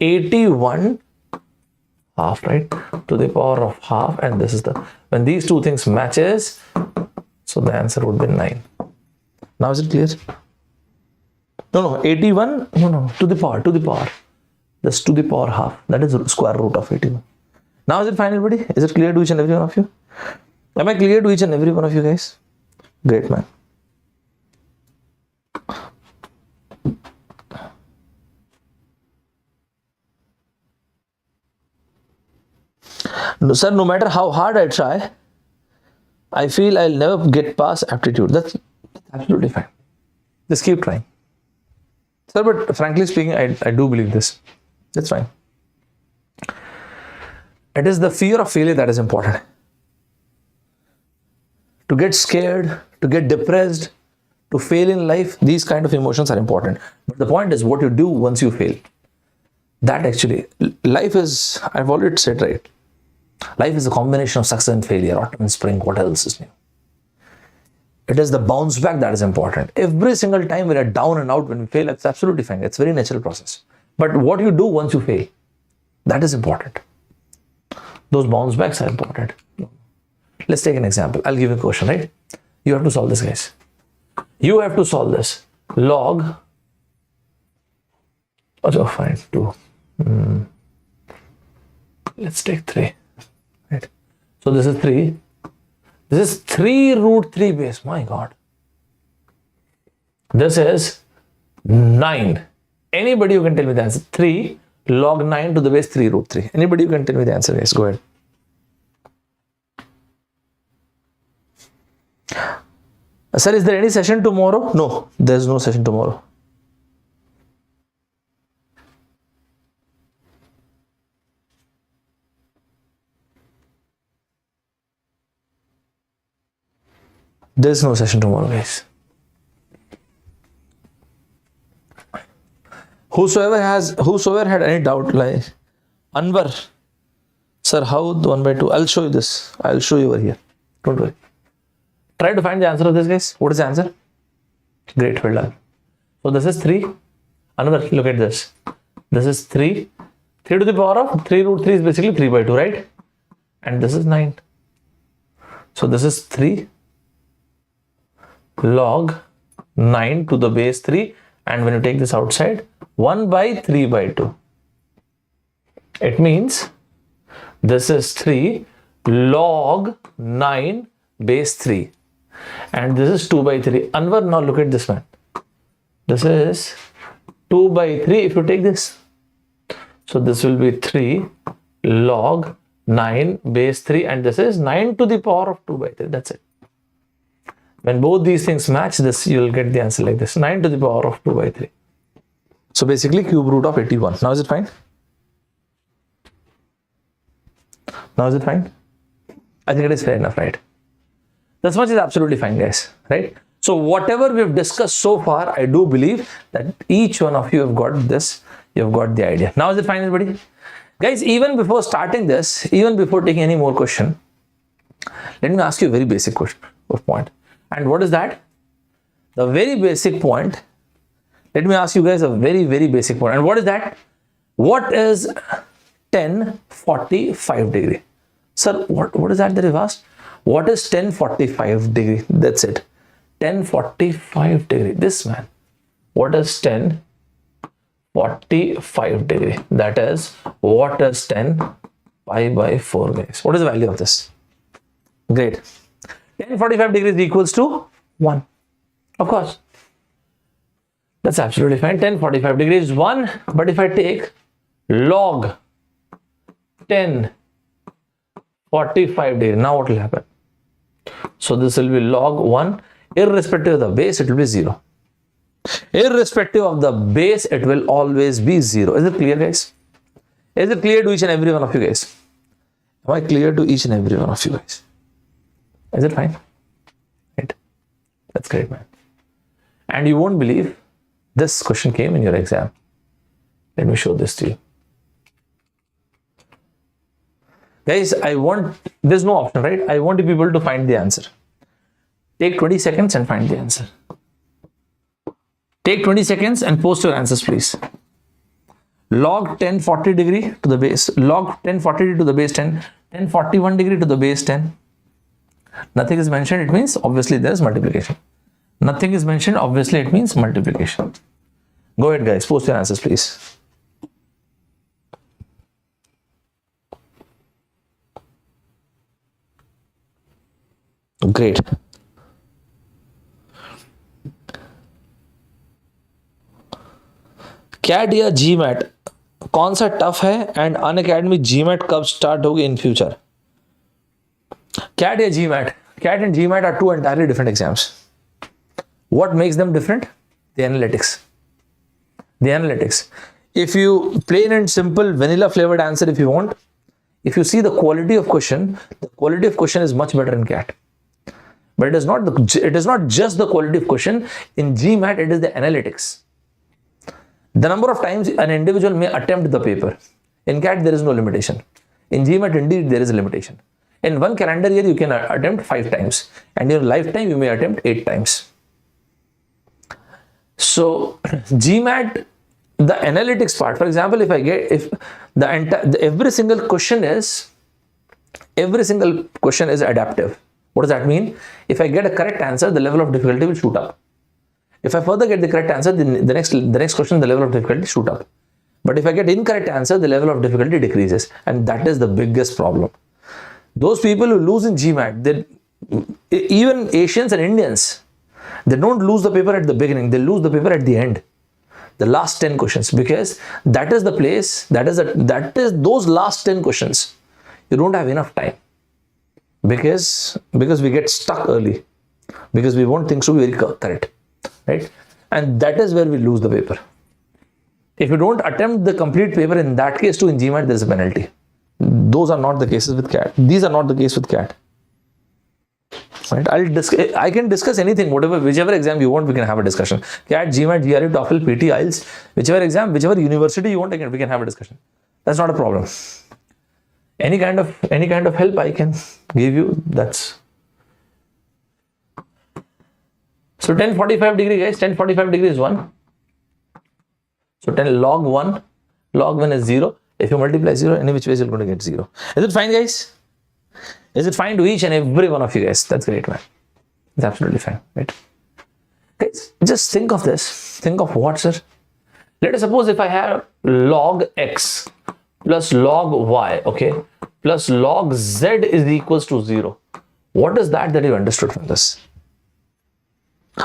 81 half, right? To the power of half. And this is when these two things matches, so the answer would be 9. Now is it clear? No, 81. No, to the power. This to the power half. That is square root of 81. Now is it fine, everybody? Is it clear to each and every one of you? Am I clear to each and every one of you guys? Great, man. No, sir, no matter how hard I try, I feel I'll never get past aptitude. That's absolutely fine. Just keep trying. Sir, but frankly speaking, I do believe this. That's fine. It is the fear of failure that is important. To get scared, to get depressed, to fail in life, these kind of emotions are important. But the point is what you do once you fail. That actually, life is, I've already said, right? Life is a combination of success and failure. Autumn and spring, what else is new? It is the bounce back that is important. Every single time we are down and out when we fail, it's absolutely fine. It's a very natural process. But what you do once you fail, that is important. Those bounce backs are important. Let's take an example. I'll give you a question, right? You have to solve this, guys. You have to solve this. Log. Oh, fine. 2. Let's take 3. Right. So this is 3. This is 3 root 3 base. My God. This is 9. Anybody who can tell me the answer? 3 log 9 to the base 3 root 3. Anybody who can tell me the answer? Yes, go ahead. Sir, is there any session tomorrow? No, there's no session tomorrow. There's no session tomorrow, guys. Whosoever had any doubt, like Anwar, sir, how the 1 by 2? I'll show you this. I'll show you over here. Don't worry. Try to find the answer of this, guys. What is the answer? Great, well done. So this is 3. Another, look at this. This is 3. 3 to the power of 3 root 3 is basically 3 by 2, right? And this is 9. So this is 3 log 9 to the base 3. And when you take this outside, 1 by 3 by 2. It means this is 3 log 9 base 3. And this is 2 by 3. Anwar, now look at this one. This is 2 by 3 if you take this. So this will be 3 log 9 base 3. And this is 9 to the power of 2 by 3. That's it. When both these things match this, you will get the answer like this. 9 to the power of 2 by 3. So basically cube root of 81. Now is it fine? Now is it fine? I think it is fair enough, right? This much is absolutely fine, guys, right? So whatever we have discussed so far, I do believe that each one of you have got this, you've got the idea. Now is it fine, everybody? Guys, even before starting this, even before taking any more question, let me ask you a very basic question or point. And what is that? The very basic point. Let me ask you guys a very, very basic point. And what is that? What is 1045 degree? Sir, what is that you've asked? What is 1045 degree? That's it. 1045 degree. This man. What is 1045 degree? That is, what is 10 pi by 4, guys? What is the value of this? Great. 1045 degrees equals to 1. Of course. That's absolutely fine. 1045 degrees is 1. But if I take log 1045 degree, now what will happen? So this will be log 1. Irrespective of the base, it will be 0. Irrespective of the base, it will always be 0. Is it clear, guys? Is it clear to each and every one of you guys? Am I clear to each and every one of you guys? Is it fine? Right. That's great, man. And you won't believe this question came in your exam. Let me show this to you. Guys, there's no option, right? I want people to find the answer. Take 20 seconds and find the answer. Take 20 seconds and post your answers, please. Log 1040 degree to the base, log 1040 to the base 10, 1041 degree to the base 10. Nothing is mentioned, it means obviously there is multiplication. Nothing is mentioned, obviously it means multiplication. Go ahead, guys, post your answers, please. Great. CAT या GMAT कौन सा tough है and Unacademy GMAT कब start होगी in future? CAT या GMAT? CAT and GMAT are two entirely different exams. What makes them different? The analytics. The analytics. If you plain and simple vanilla flavored answer if you want, if you see the quality of question, the quality of question is much better in CAT. But it is not just the quality of question. In GMAT, it is the analytics. The number of times an individual may attempt the paper. In CAT, there is no limitation. In GMAT, indeed, there is a limitation. In one calendar year, you can attempt 5 times. And in your lifetime, you may attempt 8 times. So, GMAT, the analytics part, for example, every single question is adaptive. What does that mean? If I get a correct answer, the level of difficulty will shoot up. If I further get the correct answer, then the next question, the level of difficulty shoot up. But if I get incorrect answer, the level of difficulty decreases. And that is the biggest problem. Those people who lose in GMAT, even Asians and Indians, they don't lose the paper at the beginning, they lose the paper at the end. The last 10 questions, because that is the place, that is those last 10 questions. You don't have enough time. Because we get stuck early. Because we want things to be very correct. Right? And that is where we lose the paper. If you don't attempt the complete paper, in that case too, in GMAT, there is a penalty. Those are not the cases with CAT. These are not the case with CAT. Right? I can discuss anything, whichever exam you want, we can have a discussion. CAT, GMAT, GRE, TOEFL, PT, IELTS, whichever exam, whichever university you want, we can have a discussion. That's not a problem. Any kind of help I can give you, So 1045 degree guys, 1045 degree is 1. So 10 log 1, log 1 is 0. If you multiply 0, any which ways you're going to get 0. Is it fine guys? Is it fine to each and every one of you guys? That's great, man. It's absolutely fine, right? Guys, just think of this. Think of what, sir? Let us suppose if I have log x plus log y, okay, plus log z is equals to 0. What is that you understood from this?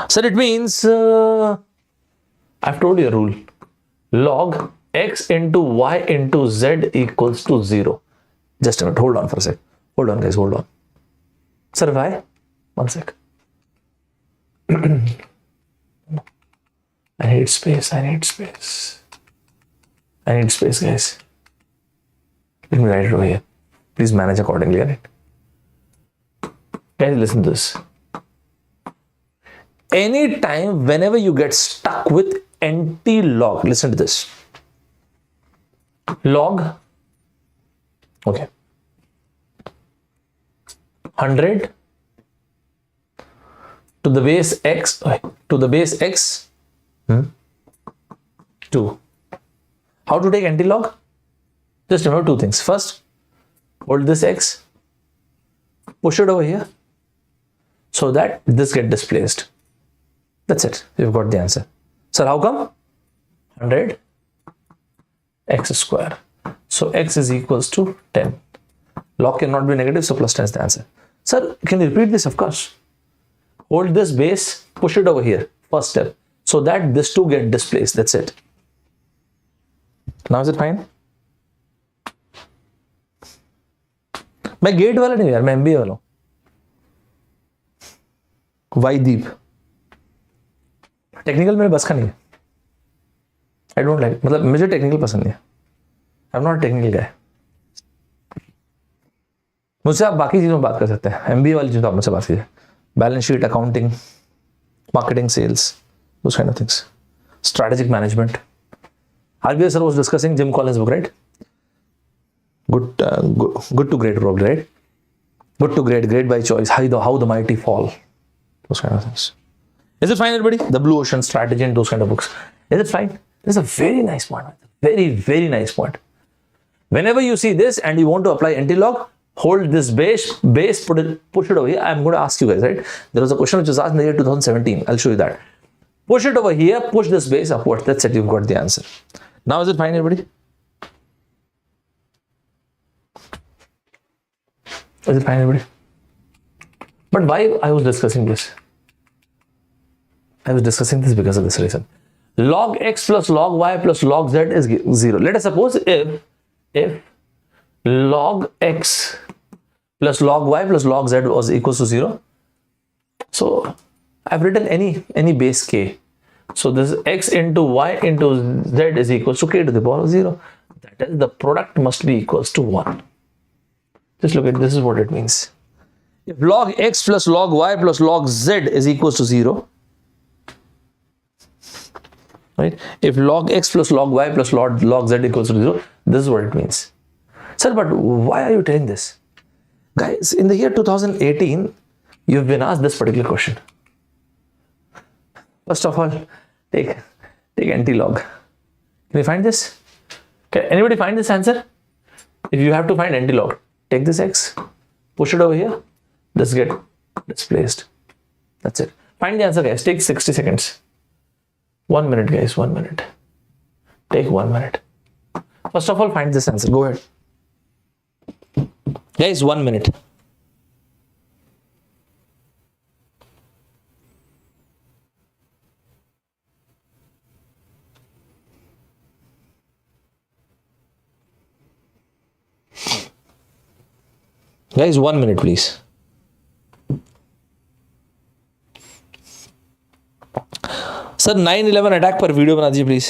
Sir, it means, I've told you a rule. Log x into y into z equals to 0. Just a minute, hold on for a sec. Hold on guys, hold on. Sir, why? One sec. I need space, I need space. I need space, guys. Let me write it over here. Please manage accordingly, right? Guys, listen to this. Anytime, whenever you get stuck with anti-log, listen to this. Log, okay, 100 to the base x, to the base x, 2. How to take anti-log? Just remember two things. First, hold this x, push it over here so that this gets displaced. That's it. You've got the answer. Sir, how come? 100 x square. So x is equals to 10. Log cannot be negative, so plus 10 is the answer. Sir, can you repeat this? Of course. Hold this base, push it over here. First step. So that this two get displaced. That's it. Now is it fine? मैं gate वाला नहीं यार, मैं MBA वाला हूँ. वाईदीप technical मेरे बस का नहीं है. आई डोंट लाइक, मतलब मुझे टेक्निकल पसंद नहीं है. आई एम नॉट टेक्निकल गाय. मुझसे आप बाकी चीजों में बात कर सकते हैं. एमबीए वाली चीजों आप मुझसे बात कीजिए. Balance sheet, accounting, marketing, sales, those kind of things. Strategic management. RBI sir was discussing Jim Collins' book, right? Good to great, probably, right? Good to great, great by choice. How the mighty fall. Those kind of things. Is it fine, everybody? The Blue Ocean Strategy and those kind of books. Is it fine? This is a very nice point. Very, very nice point. Whenever you see this and you want to apply anti-log, hold this base, push it over here. I'm going to ask you guys, right? There was a question which was asked in the year 2017. I'll show you that. Push it over here, push this base upwards. That's it, you've got the answer. Now is it fine, everybody? Is it fine, everybody? But why I was discussing this? I was discussing this because of this reason. Log x plus log y plus log z is 0. Let us suppose if log x plus log y plus log z was equals to 0. So I've written any base k. So this x into y into z is equals to k to the power of 0. That is, the product must be equals to 1. Just look at this, is what it means. If log x plus log y plus log z is equals to 0, right? If log x plus log y plus log z equals to 0, this is what it means. Sir, but why are you telling this? Guys, in the year 2018, you've been asked this particular question. First of all, take anti-log. Can you find this? Can anybody find this answer? If you have to find anti-log, take this x, push it over here, this get displaced. That's it. Find the answer, guys. Take 60 seconds. 1 minute, guys. 1 minute. Take 1 minute. First of all, find this answer. Go ahead. Guys, 1 minute. Guys, 1 minute, please. Sir 9/11 attack पर video बना दीजिए please.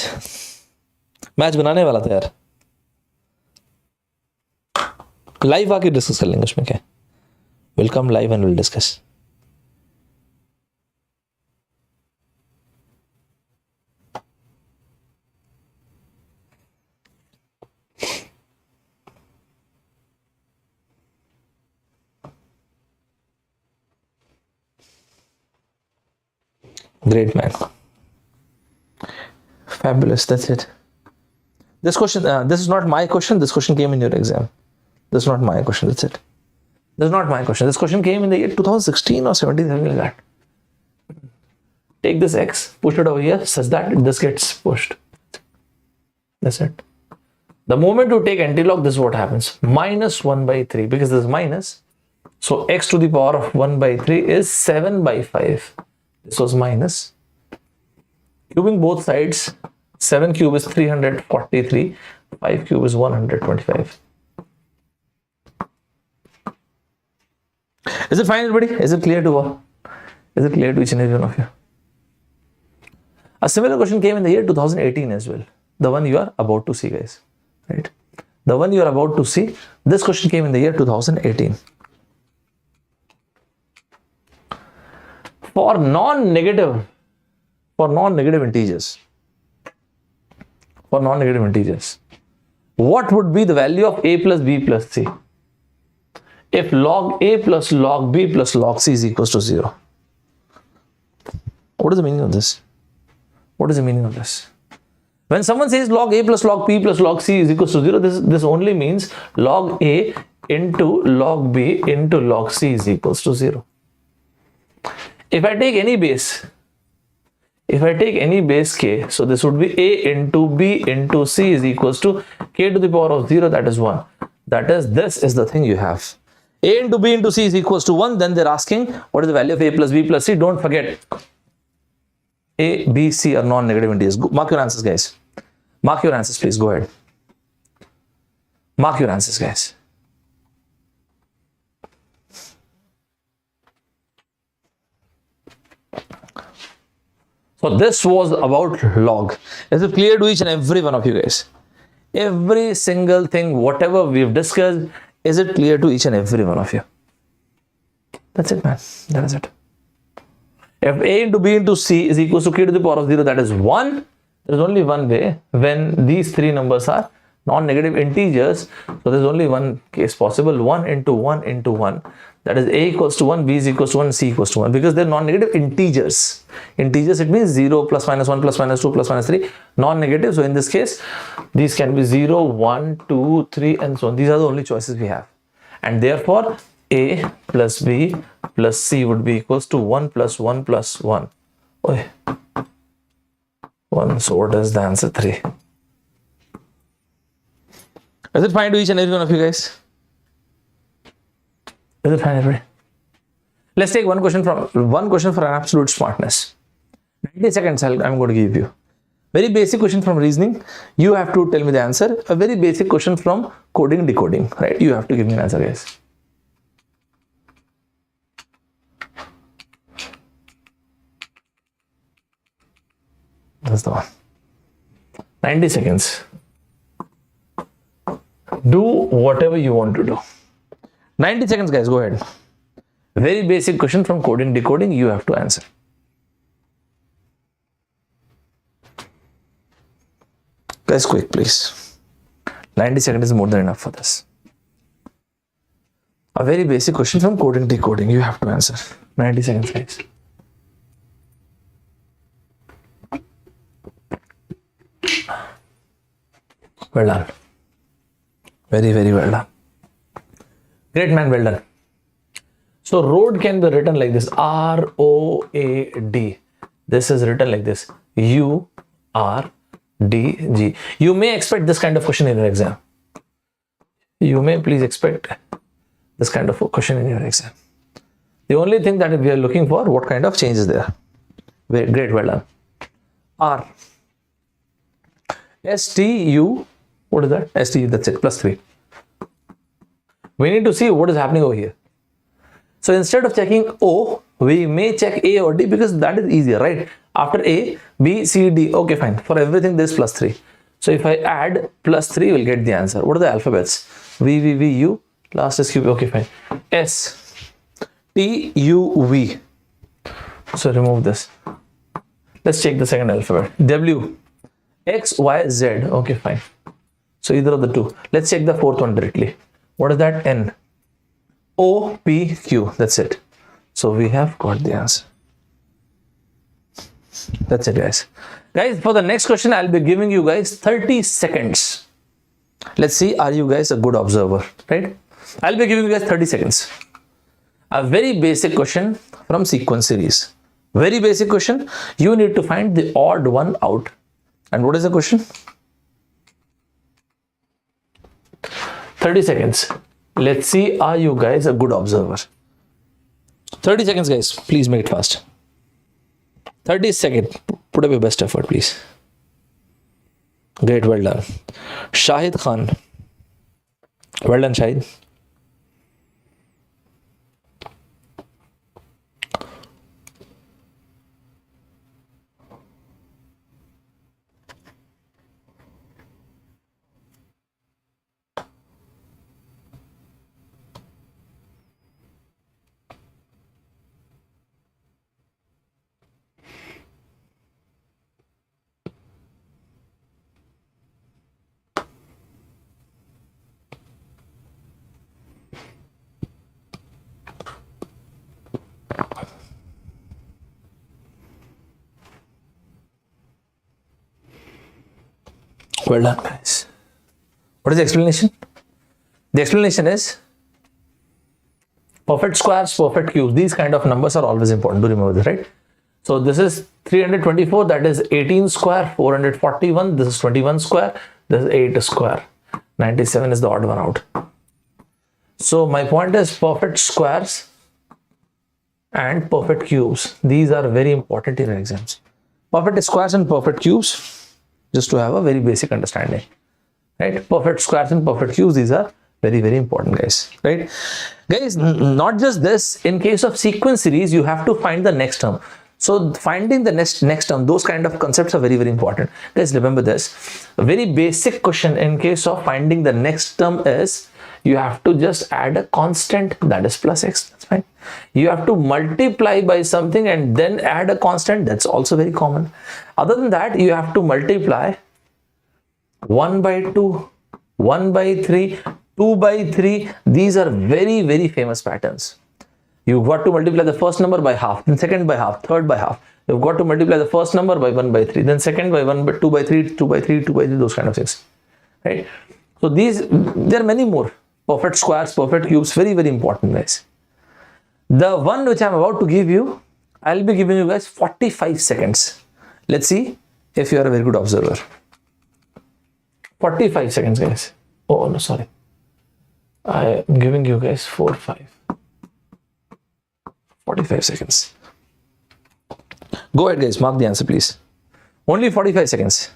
Match बनाने वाला था यार. Live आके discuss कर लेंगे, उसमें क्या. Welcome live and will discuss. Great, man. Fabulous. That's it. This question, this is not my question. This question came in your exam. This is not my question. That's it. This is not my question. This question came in the year 2016 or 17, something like that. Take this x, push it over here, such that this gets pushed. That's it. The moment you take antilog, this is what happens. Minus 1 by 3, because this is minus. So x to the power of 1 by 3 is 7 by 5. This was minus. Cubing both sides, 7 cube is 343, 5 cube is 125. Is it fine, everybody? Is it clear to all? Is it clear to each and every one of you? A similar question came in the year 2018 as well. The one you are about to see, guys. Right? The one you are about to see. This question came in the year 2018. For non-negative integers. For non-negative integers. What would be the value of a plus b plus c? If log a plus log b plus log c is equals to 0. What is the meaning of this? What is the meaning of this? When someone says log a plus log b plus log c is equals to 0, this only means log a into log b into log c is equals to 0. If I take any base, k, so this would be a into b into c is equals to k to the power of 0, that is 1. That is, this is the thing you have. A into b into c is equals to 1. Then they're asking, what is the value of a plus b plus c? Don't forget, a, b, c are non-negative integers. Mark your answers, guys. Mark your answers, please. Go ahead. Mark your answers, guys. So this was about log. Is it clear to each and every one of you guys? Every single thing, whatever we've discussed, is it clear to each and every one of you? That's it, man. That is it. If a into b into c is equals to k to the power of 0, that is 1. There is only one way when these three numbers are non-negative integers. So there is only one case possible, 1 into 1 into 1. That is a equals to 1, b is equals to 1, c equals to 1. Because they are non-negative integers. Integers, it means 0, plus minus 1, plus minus 2, plus minus 3. Non-negative. So in this case, these can be 0, 1, 2, 3 and so on. These are the only choices we have. And therefore, a plus b plus c would be equals to 1 plus 1 plus 1. Oh, 1. So what is the answer? 3. Is it fine to each and every one of you guys? Is it fine, everybody? Let's take one question for an absolute smartness. 90 seconds I'm going to give you. Very basic question from reasoning. You have to tell me the answer. A very basic question from coding, decoding. Right? You have to give me an answer, guys. That's the one. 90 seconds. Do whatever you want to do. 90 seconds, guys. Go ahead. Very basic question from coding, decoding. You have to answer. Guys, quick, please. 90 seconds is more than enough for this. A very basic question from coding, decoding. You have to answer. 90 seconds, guys. Well done. Very, very well done. Great, man. Well done. So road can be written like this. R-O-A-D. This is written like this. U-R-D-G. You may expect this kind of question in your exam. You may please expect this kind of question in your exam. The only thing that we are looking for, what kind of change is there. Very great. Well done. R. S-T-U. What is that? S-T-U. That's it. Plus 3. We need to see what is happening over here. So instead of checking O, we may check A or D because that is easier, right? After A, B, C, D. Okay, fine. For everything, this plus 3. So if I add plus 3, we'll get the answer. What are the alphabets? V, V, V, U. Last is Q. Okay, fine. S, T, U, V. So remove this. Let's check the second alphabet. W, X, Y, Z. Okay, fine. So either of the two. Let's check the fourth one directly. What is that? N. O, P, Q. That's it. So we have got the answer. That's it, guys. Guys, for the next question, I'll be giving you guys 30 seconds. Let's see, are you guys a good observer, right? I'll be giving you guys 30 seconds. A very basic question from sequence series. Very basic question. You need to find the odd one out. And what is the question? 30 seconds. Let's see, are you guys a good observer? 30 seconds, guys. Please make it fast. 30 seconds. Put up your best effort, please. Great, well done. Shahid Khan. Well done, Shahid. Well done, guys. What is the explanation? The explanation is perfect squares, perfect cubes. These kind of numbers are always important. Do remember this, right? So this is 324, that is 18 square, 441, this is 21 square, this is 8 square. 97 is the odd one out. So my point is perfect squares and perfect cubes. These are very important in your exams. Perfect squares and perfect cubes, just to have a very basic understanding, right? Perfect squares and perfect cubes, these are very, very important, guys, right? Guys, not just this, in case of sequence series, you have to find the next term. So finding the next term, those kind of concepts are very, very important. Guys, remember this. A very basic question in case of finding the next term is, you have to just add a constant, that is plus x, that's fine. You have to multiply by something and then add a constant, that's also very common. Other than that, you have to multiply 1 by 2, 1 by 3, 2 by 3. These are very, very famous patterns. You've got to multiply the first number by half, then second by half, third by half. You've got to multiply the first number by 1 by 3, then second by 1 by 2 by 3, 2 by 3, 2 by 3, those kind of things, right? So there are many more. Perfect squares, perfect cubes, very, very important, guys. The one which I'm about to give you, I'll be giving you guys 45 seconds. Let's see if you are a very good observer. 45 seconds, guys. Oh, no, sorry. I am giving you guys 45 seconds. Go ahead, guys. Mark the answer, please. Only 45 seconds.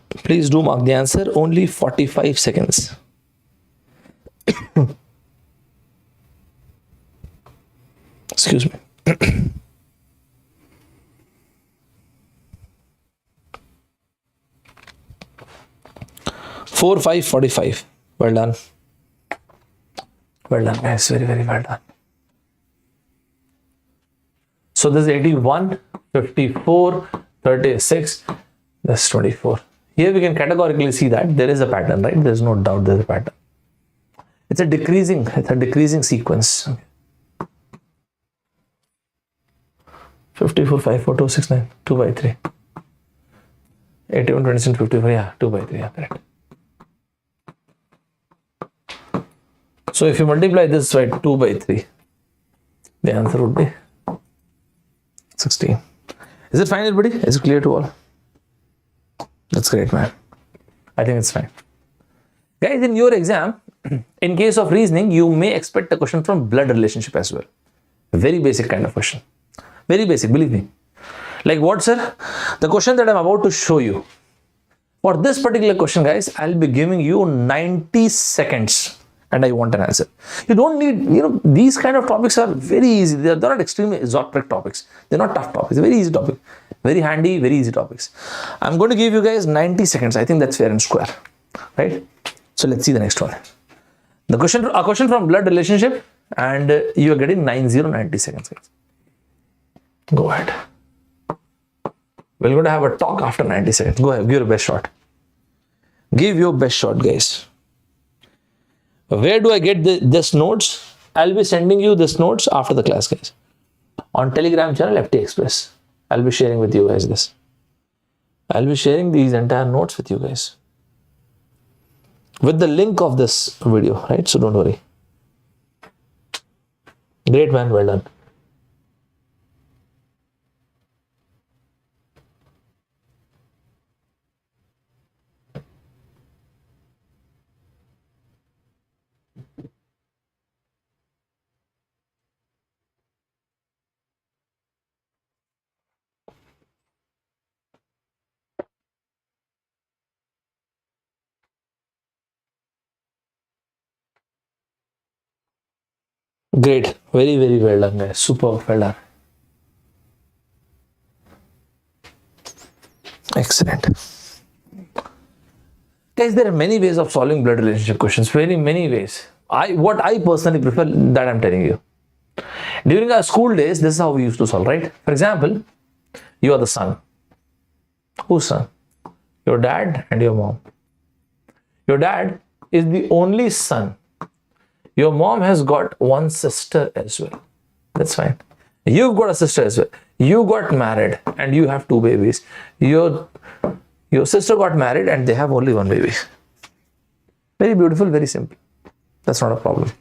Please do mark the answer. Only 45 seconds. Excuse me. 45. Well done. Well done, guys. Very, very well done. So this is 81, 54, 36, that's 24. Here we can categorically see that there is a pattern, right? There's no doubt there's a pattern. It's a decreasing sequence. 54, 5, 4, 2, 6, 9, 2 by 3. 81, 27, 54, yeah, 2 by 3, yeah, correct. So if you multiply this by 2 by 3, the answer would be 16. Is it fine, everybody? Is it clear to all? That's great, man. I think it's fine. Guys, in your exam, in case of reasoning, you may expect a question from blood relationship as well. Very basic kind of question. Very basic, believe me. Like what, sir? The question that I'm about to show you. For this particular question, guys, I'll be giving you 90 seconds and I want an answer. You don't need, these kind of topics are very easy. They're not extremely exotic topics. They're not tough topics. They're very easy topic. Very handy, very easy topics. I'm going to give you guys 90 seconds. I think that's fair and square, right? So let's see the next one. A question from blood relationship, and you are getting 90 seconds, guys. Go ahead. We're going to have a talk after 90 seconds. Go ahead, give your best shot. Give your best shot, guys. Where do I get this notes? I'll be sending you this notes after the class, guys. on Telegram channel FT Express. I'll be sharing with you guys this. I'll be sharing these entire notes with you guys with the link of this video, right? So don't worry. Great, man. Well done. Great. Very, very well done, guys. Super well done. Excellent. Guys, there are many ways of solving blood relationship questions. Very many ways. What I personally prefer, that I'm telling you. During our school days, this is how we used to solve, right? For example, you are the son. Whose son? Your dad and your mom. Your dad is the only son. Your mom has got one sister as well. That's fine. You've got a sister as well. You got married and you have two babies. Your sister got married and they have only one baby. Very beautiful, very simple. That's not a problem.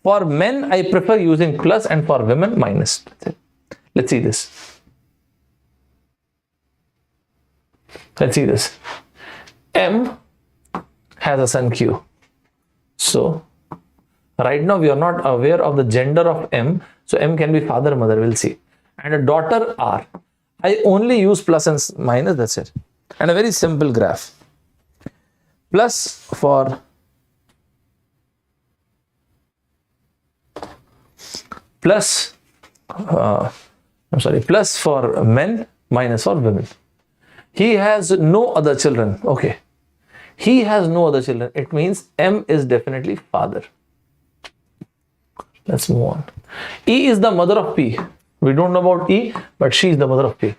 For men, I prefer using plus, and for women, minus. Let's see this. Let's see this. M has a son Q. So, right now we are not aware of the gender of M. So, M can be father, mother, we'll see. And a daughter R. I only use plus and minus, that's it. And a very simple graph. Plus for plus for men, minus for women. He has no other children. Okay. He has no other children. It means M is definitely father. Let's move on. E is the mother of P. We don't know about E, but she is the mother of P.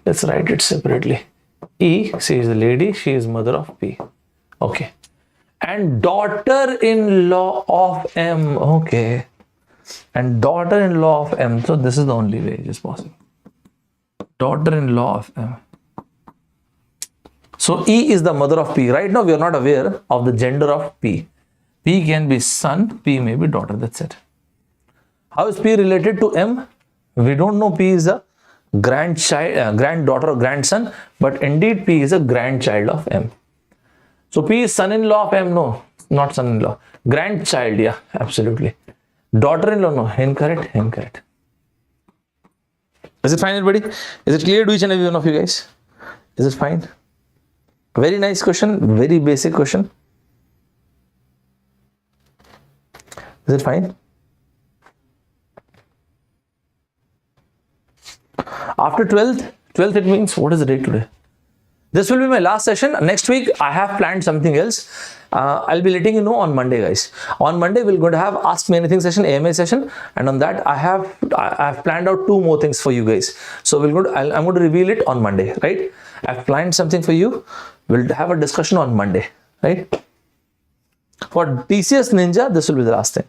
Let's write it separately. E, she is the lady, she is mother of P. Okay. And daughter-in-law of M. Okay. And daughter-in-law of M. So this is the only way it is possible. Daughter-in-law of M. So E is the mother of P. Right now we are not aware of the gender of P. P can be son, P may be daughter. That's it. How is P related to M? We don't know P is a grandchild, granddaughter or grandson, but indeed P is a grandchild of M. So P is son-in-law of M? No, not son-in-law. Grandchild, yeah, absolutely. Daughter-in-law? No, incorrect, incorrect. Is it fine, everybody? Is it clear to each and every one of you guys? Is it fine? Very nice question, very basic question. Is it fine? After 12th it means, what is the date today? This will be my last session. Next week, I have planned something else. I'll be letting you know on Monday, guys. On Monday, we're going to have Ask Me Anything session, AMA session. And on that, I have planned out two more things for you guys. So I'm going to reveal it on Monday, right? I've planned something for you. We'll have a discussion on Monday, right? For TCS Ninja, this will be the last thing.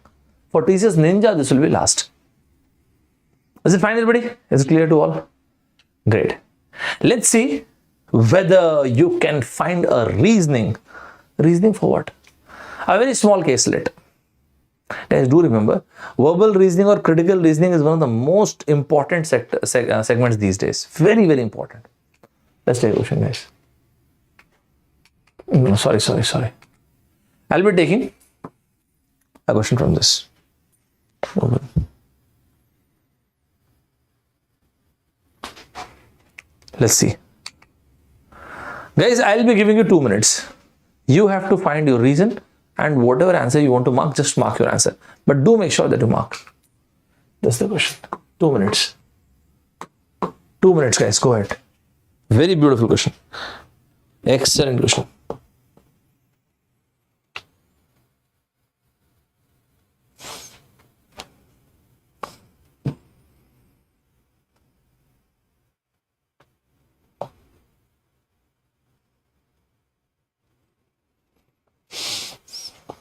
For TCS Ninja, this will be last. Is it fine, everybody? Is it clear to all? Great. Let's see whether you can find a reasoning. Reasoning for what? A very small caselet. Guys, do remember, verbal reasoning or critical reasoning is one of the most important segments these days. Very, very important. Let's take a question, guys. No, sorry. I'll be taking a question from this. Let's see. Guys, I'll be giving you 2 minutes. You have to find your reason, and whatever answer you want to mark, just mark your answer. But do make sure that you mark. That's the question. 2 minutes. 2 minutes, guys. Go ahead. Very beautiful question. Excellent question.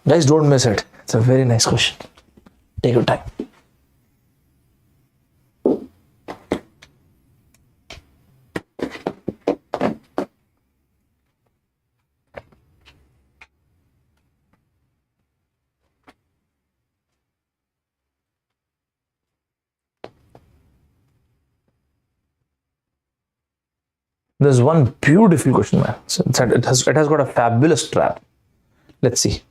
Guys, don't miss it. It's a very nice question. Take your time. There's one beautiful question, man. So it has got a fabulous trap. Let's see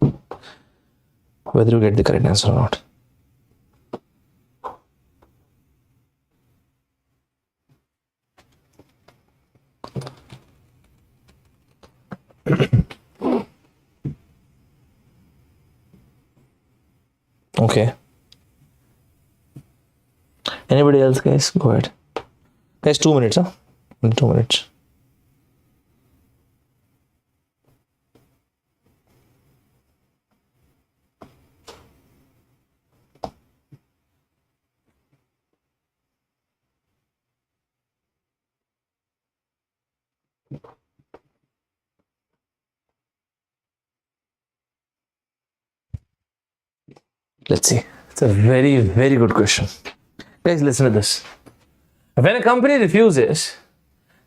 whether you get the correct answer or not. Okay. Anybody else, guys? Go ahead. Guys, 2 minutes, huh? 2 minutes. Let's see. It's a very, very good question. Guys, listen to this. When a company refuses,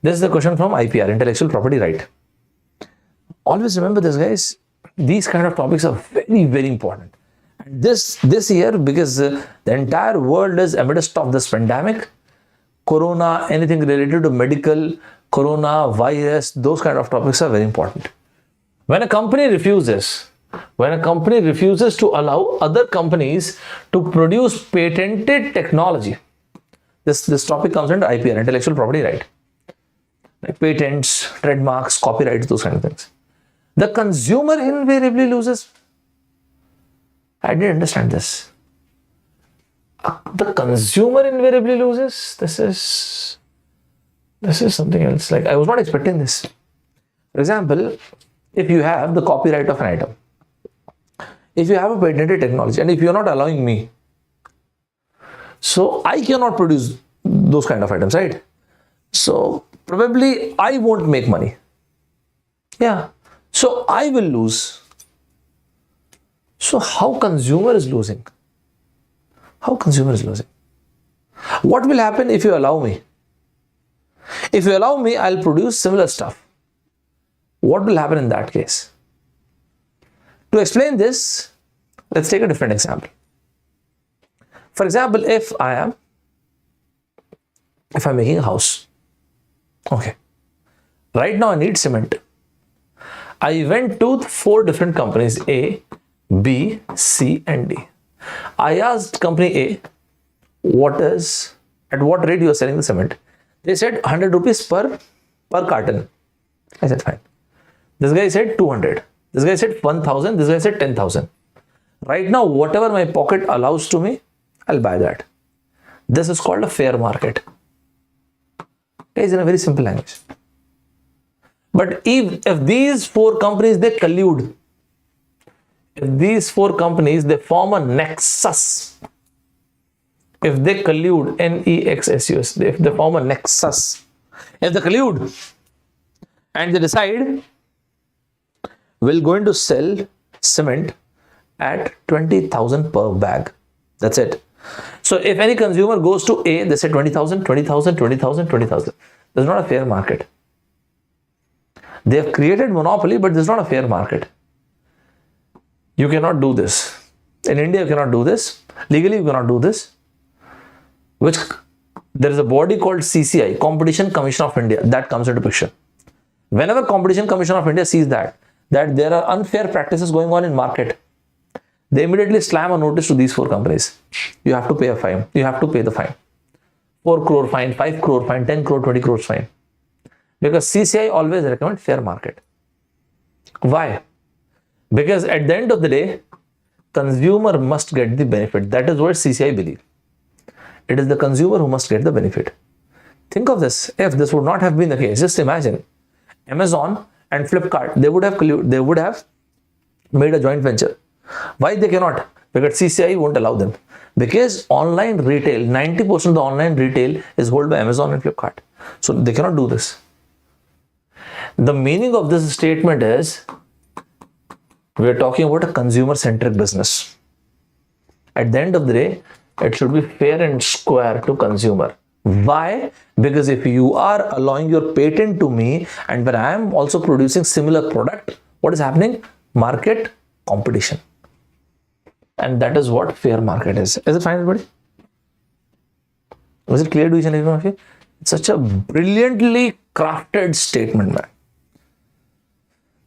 this is the question from IPR, intellectual property right. Always remember this, guys. These kind of topics are very, very important. And this year, because the entire world is amidst of this pandemic, corona, anything related to medical, corona, virus, those kind of topics are very important. When a company refuses to allow other companies to produce patented technology, this topic comes under IPR, intellectual property right, like patents, trademarks, copyrights, those kind of things. The consumer invariably loses. I didn't understand this. The consumer invariably loses. This is something else. Like, I was not expecting this. For example, if you have the copyright of an item, if you have a patented technology, and if you're not allowing me, so I cannot produce those kind of items, right? So probably I won't make money. Yeah. So I will lose. So how consumer is losing? How consumer is losing? What will happen if you allow me? If you allow me, I'll produce similar stuff. What will happen in that case? To explain this, let's take a different example. For example, if I'm making a house, okay, right now I need cement. I went to 4 different companies, A, B, C, and D. I asked company A, at what rate you are selling the cement? They said 100 rupees per carton. I said fine. This guy said 200. This guy said 1,000. This guy said 10,000. Right now, whatever my pocket allows to me, I'll buy that. This is called a fair market. Guys, in a very simple language. But if these 4 companies, they collude, if these 4 companies, they form a nexus, if they collude, N-E-X-S-U-S, if they form a nexus, if they collude and they decide, we're going to sell cement at 20,000 per bag. That's it. So if any consumer goes to A, they say 20,000, 20,000, 20,000, 20,000. There's not a fair market. They have created monopoly, but there's not a fair market. You cannot do this. In India, you cannot do this. Legally, you cannot do this. There is a body called CCI, Competition Commission of India, that comes into picture. Whenever Competition Commission of India sees that there are unfair practices going on in market, they immediately slam a notice to these 4 companies. You have to pay a fine. You have to pay the fine. 4 crore fine, 5 crore fine, 10 crore, 20 crores fine. Because CCI always recommend fair market. Why? Because at the end of the day, consumer must get the benefit. That is what CCI believe. It is the consumer who must get the benefit. Think of this. If this would not have been the case, just imagine Amazon and Flipkart, they would have made a joint venture. Why they cannot? Because CCI won't allow them. Because online retail, 90% of the online retail is held by Amazon and Flipkart. So they cannot do this. The meaning of this statement is, we are talking about a consumer-centric business. At the end of the day, it should be fair and square to consumer. Why? Because if you are allowing your patent to me, and when I am also producing similar product, what is happening? Market competition. And that is what fair market is. Is it fine, everybody? Was it clear to each and every one of you? It's such a brilliantly crafted statement, man.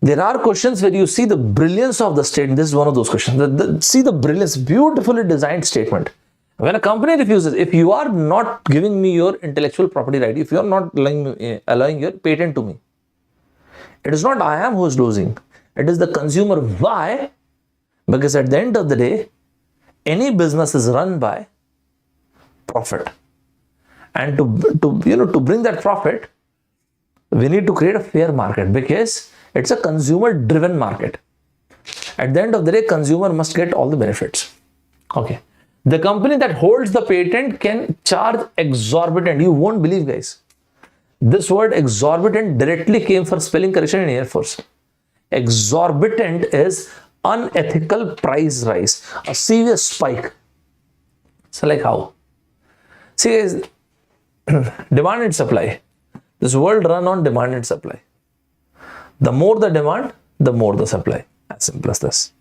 There are questions where you see the brilliance of the statement. This is one of those questions. See the brilliance, beautifully designed statement. When a company refuses, if you are not giving me your intellectual property right, if you are not allowing your patent to me, it is not I am who is losing. It is the consumer. Why? Because at the end of the day, any business is run by profit. And to bring that profit, we need to create a fair market because it's a consumer-driven market. At the end of the day, consumer must get all the benefits. Okay. The company that holds the patent can charge exorbitant. You won't believe, guys. This word exorbitant directly came for spelling correction in Air Force. Exorbitant is unethical price rise, a serious spike. So like how? See, guys, demand and supply. This world run on demand and supply. The more the demand, the more the supply. As simple as this.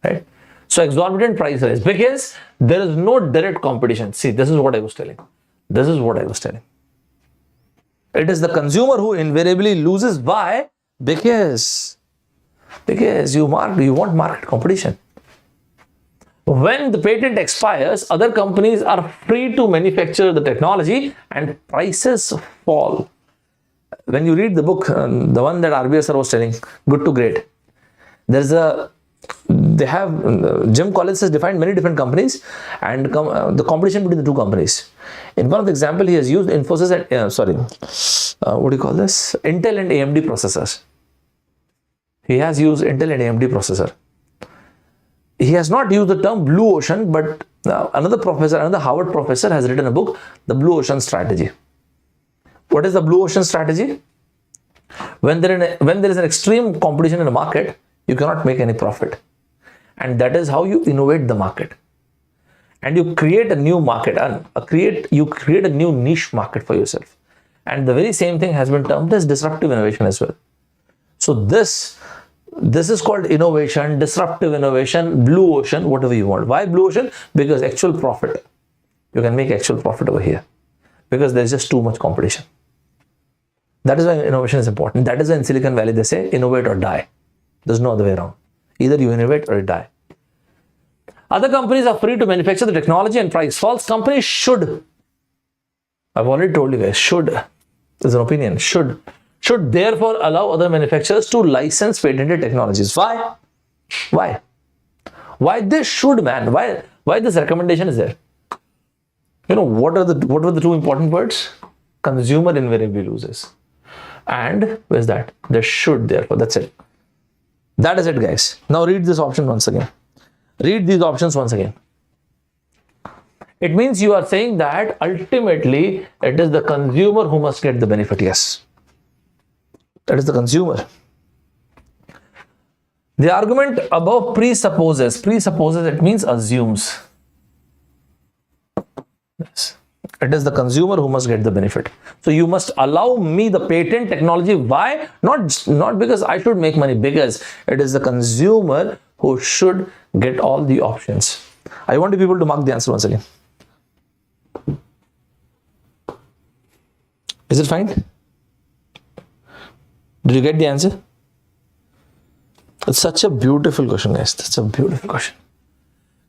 Right? So exorbitant price rise because there is no direct competition. See, this is what I was telling. This is what I was telling. It is the consumer who invariably loses. Why? Because you want market competition. When the patent expires, other companies are free to manufacture the technology and prices fall. When you read the book, the one that RBS Sir was telling, Good to Great, Jim Collins has defined many different companies and the competition between the two companies. In one of the example, he has used Infosys and Intel and AMD processors. He has used Intel and AMD processor. He has not used the term blue ocean, but another Harvard professor has written a book, The Blue Ocean Strategy. What is the blue ocean strategy? When there is an extreme competition in the market, you cannot make any profit. And that is how you innovate the market. And you create a new market, you create a new niche market for yourself. And the very same thing has been termed as disruptive innovation as well. So this is called innovation, disruptive innovation, blue ocean, whatever you want. Why blue ocean? Because actual profit. You can make actual profit over here. Because there's just too much competition. That is why innovation is important. That is why in Silicon Valley they say innovate or die. There's no other way around. Either you innovate or you die. Other companies are free to manufacture the technology and price falls. Companies should, I've already told you guys, should is an opinion, should therefore allow other manufacturers to license patented technologies. Why? Why this should, man? Why this recommendation is there? You know, what were the two important words? Consumer invariably loses. And where's that? There should, therefore. That's it. That is it, guys. Now read this option once again. Read these options once again. It means you are saying that ultimately it is the consumer who must get the benefit. Yes. That is the consumer. The argument above presupposes, it means assumes. Yes. It is the consumer who must get the benefit. So you must allow me the patent technology. Why? Not because I should make money, because it is the consumer who should get all the options. I want people to mark the answer once again. Is it fine? Did you get the answer? It's such a beautiful question, guys. That's a beautiful question.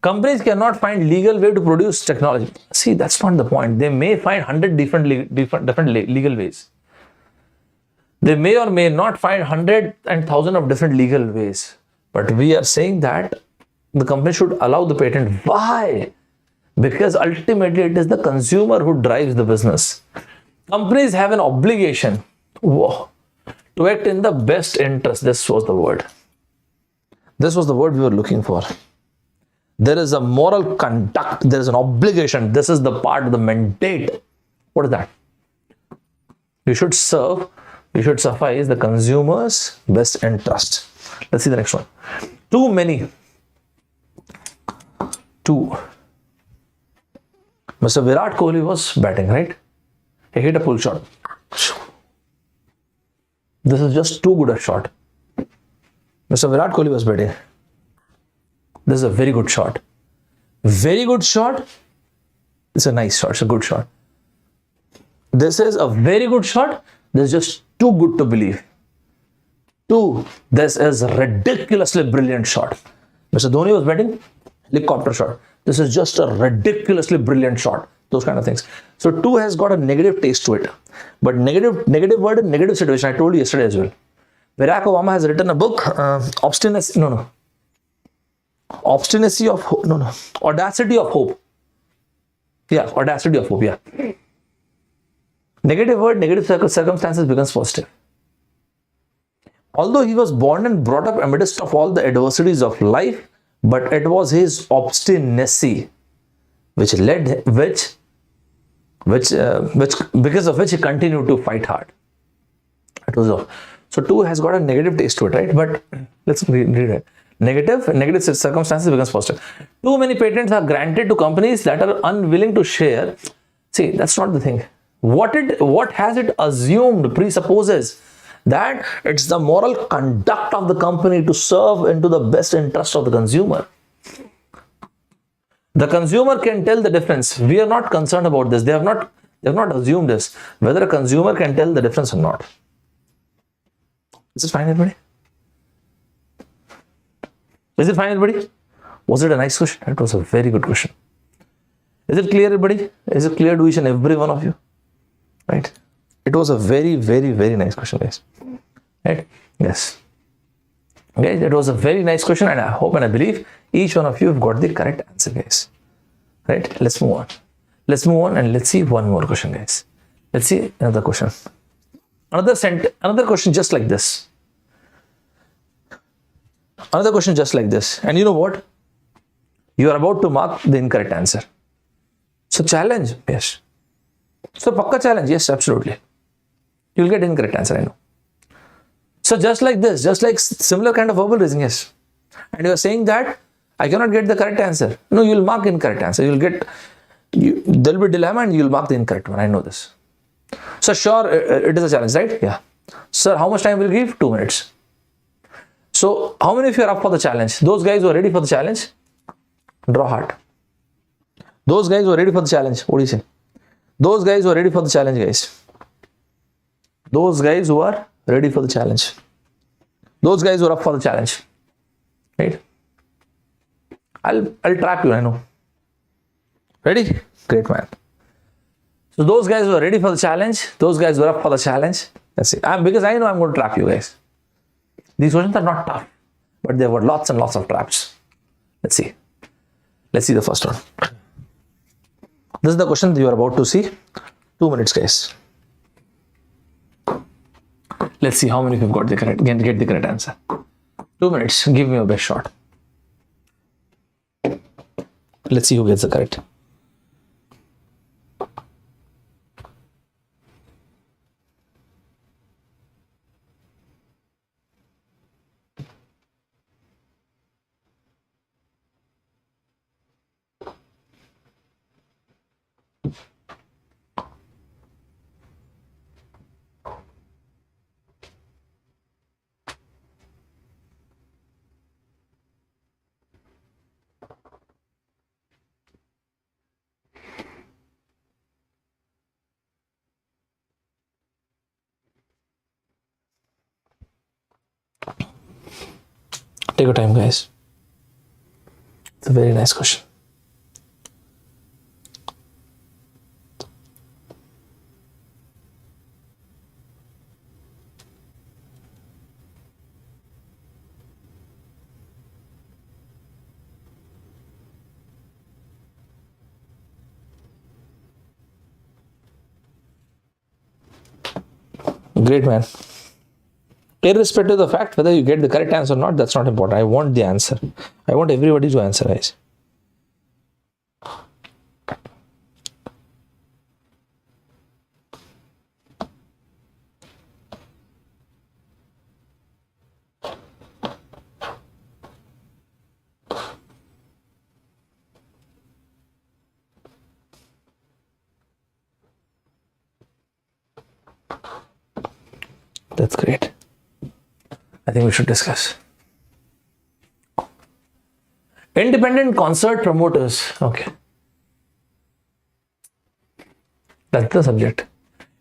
Companies cannot find legal way to produce technology. See, that's not the point. They may find 100 different legal ways. They may or may not find 100 and 1,000 of different legal ways. But we are saying that the company should allow the patent. Why? Because ultimately it is the consumer who drives the business. Companies have an obligation to act in the best interest. This was the word. This was the word we were looking for. There is a moral conduct. There is an obligation. This is the part of the mandate. What is that? You should suffice the consumer's best interest. Let's see the next one. Mr. Virat Kohli was batting, right? He hit a pull shot. This is just too good a shot. Mr. Virat Kohli was batting. This is a very good shot. Very good shot. It's a nice shot. It's a good shot. This is a very good shot. This is just too good to believe. 2, this is a ridiculously brilliant shot. Mr. Dhoni was betting helicopter shot. This is just a ridiculously brilliant shot. Those kind of things. So 2 has got a negative taste to it. But negative word in negative situation. I told you yesterday as well. Barack Obama has written a book, Audacity of Hope. Yeah, Audacity of Hope, yeah. Negative word, negative circumstances becomes positive. Although he was born and brought up amidst of all the adversities of life, but it was his obstinacy which because of which he continued to fight hard. It was all. So 2 has got a negative taste to it, right? But let's read it. Negative circumstances becomes positive. Too many patents are granted to companies that are unwilling to share. See, that's not the thing. What has it assumed presupposes that it's the moral conduct of the company to serve into the best interest of the consumer. The consumer can tell the difference. We are not concerned about this. They have not assumed this, whether a consumer can tell the difference or not. Is it fine, everybody? Is it fine, everybody? Was it a nice question? It was a very good question. Is it clear, everybody? Is it clear to each and every one of you? Right? It was a very, very, very nice question, guys. Right? Yes. Guys, it was a very nice question, and I hope and I believe each one of you have got the correct answer, guys. Right? Let's move on. Let's move on and let's see one more question, guys. Let's see another question. Another question just like this. Another question just like this. And you know what? You are about to mark the incorrect answer. So challenge, yes. So pakka challenge, yes, absolutely. You'll get incorrect answer, I know. So just like this, just like similar kind of verbal reasoning, yes. And you are saying that I cannot get the correct answer. No, you'll mark incorrect answer. There'll be dilemma and you'll mark the incorrect one. I know this. So sure, it is a challenge, right? Yeah. Sir, how much time will you give? 2 minutes. So how many of you are up for the challenge? Those guys who are ready for the challenge, draw heart. Those guys who are ready for the challenge, what do you say? Those guys who are ready for the challenge, guys. Those guys who are ready for the challenge. Those guys who are up for the challenge. Right? I'll trap you, I know. Ready? Great, man. So those guys who are ready for the challenge, those guys who are up for the challenge, let's see. Because I know I'm going to trap you guys. These questions are not tough, but there were lots and lots of traps. Let's see. Let's see the first one. This is the question that you are about to see. 2 minutes, guys. Let's see how many of you got the correct, get the correct answer. 2 minutes. Give me your best shot. Let's see who gets the correct. Take your time, guys. It's a very nice question. Great, man. Irrespective of the fact whether you get the correct answer or not, that's not important. I want the answer. I want everybody to answer, guys. That's great. I think we should discuss. Independent concert promoters. Okay. That's the subject.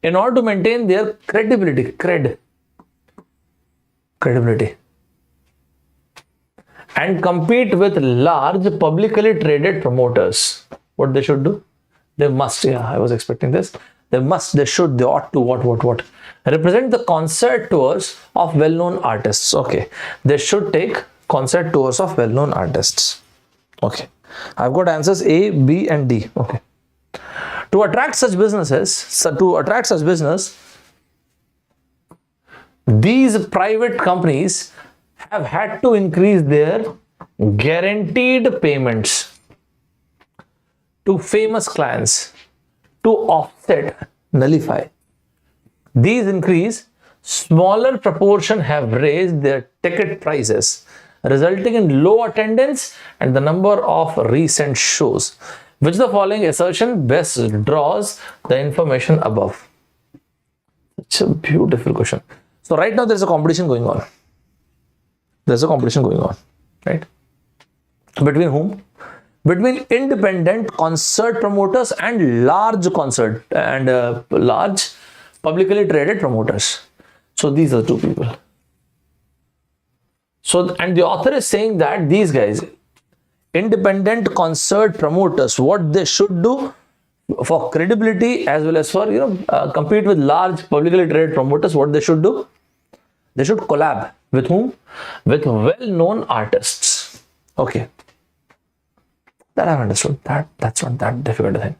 in order to maintain their credibility, credibility, and compete with large publicly traded promoters. What they should do? They must, yeah, I was expecting this. They must, they should, they ought to, what? Represent the concert tours of well-known artists. Okay. They should take concert tours of well-known artists. Okay. I've got answers A, B, and D. Okay. To attract such businesses, these private companies have had to increase their guaranteed payments to famous clients to offset, nullify. These increase, smaller proportion have raised their ticket prices, resulting in low attendance and the number of recent shows. Which the following assertion best draws the information above? Such a beautiful question. So right now there's a competition going on. Right? Between whom? Between independent concert promoters and large large publicly traded promoters. So these are two people. So, and the author is saying that these guys, independent concert promoters, what they should do for credibility as well as for compete with large publicly traded promoters, what they should do? They should collab with whom? With well-known artists. Okay. That I've understood. That's not that difficult a thing.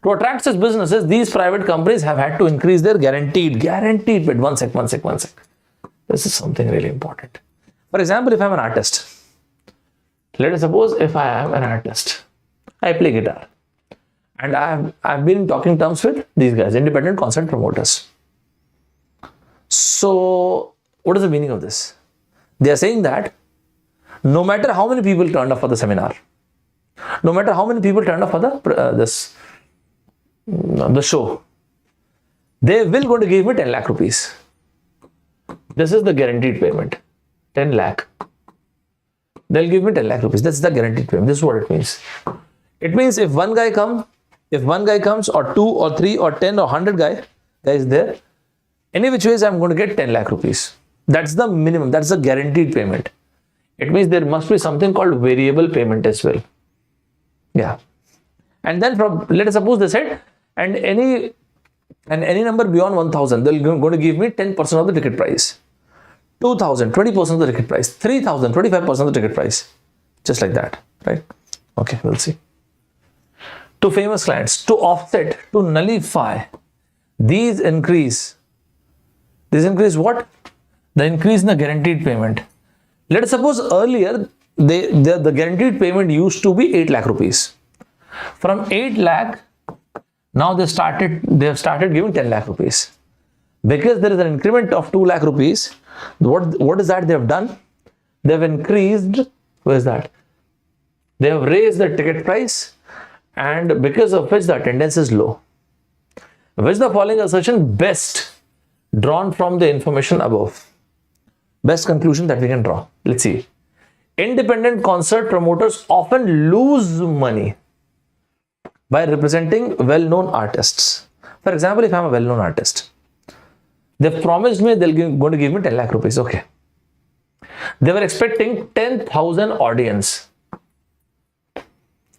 To attract such businesses, these private companies have had to increase their guaranteed bid. One sec. This is something really important. For example, if I'm an artist, let us suppose if I am an artist, I play guitar, and I've been talking terms with these guys, independent concert promoters. So, what is the meaning of this? They are saying that no matter how many people turned up for the seminar, no matter how many people turned up for the show, they will going to give me 10 lakh rupees. This is the guaranteed payment. 10 lakh. They'll give me 10 lakh rupees. That's the guaranteed payment. This is what it means. It means if one guy comes, or 2 or 3 or 10 or 100 guys there, any which ways I'm going to get 10 lakh rupees. That's the minimum. That's the guaranteed payment. It means there must be something called variable payment as well. Yeah. And then let us suppose they said, and any number beyond 1,000, they're going to give me 10% of the ticket price. 2,000, 20% of the ticket price. 3,000, 25% of the ticket price. Just like that, right? Okay, we'll see. To famous clients, to offset, to nullify, these increase what? The increase in the guaranteed payment. Let us suppose earlier, the guaranteed payment used to be 8 lakh rupees. From 8 lakh, now they have started giving 10 lakh rupees. Because there is an increment of 2 lakh rupees, what is that they have done? They have increased, what is that? They have raised the ticket price, and because of which the attendance is low. Which the following assertion best drawn from the information above? Best conclusion that we can draw. Let's see. Independent concert promoters often lose money by representing well-known artists. For example, if I'm a well-known artist, they promised me they're going to give me 10 lakh rupees. Okay. They were expecting 10,000 audience,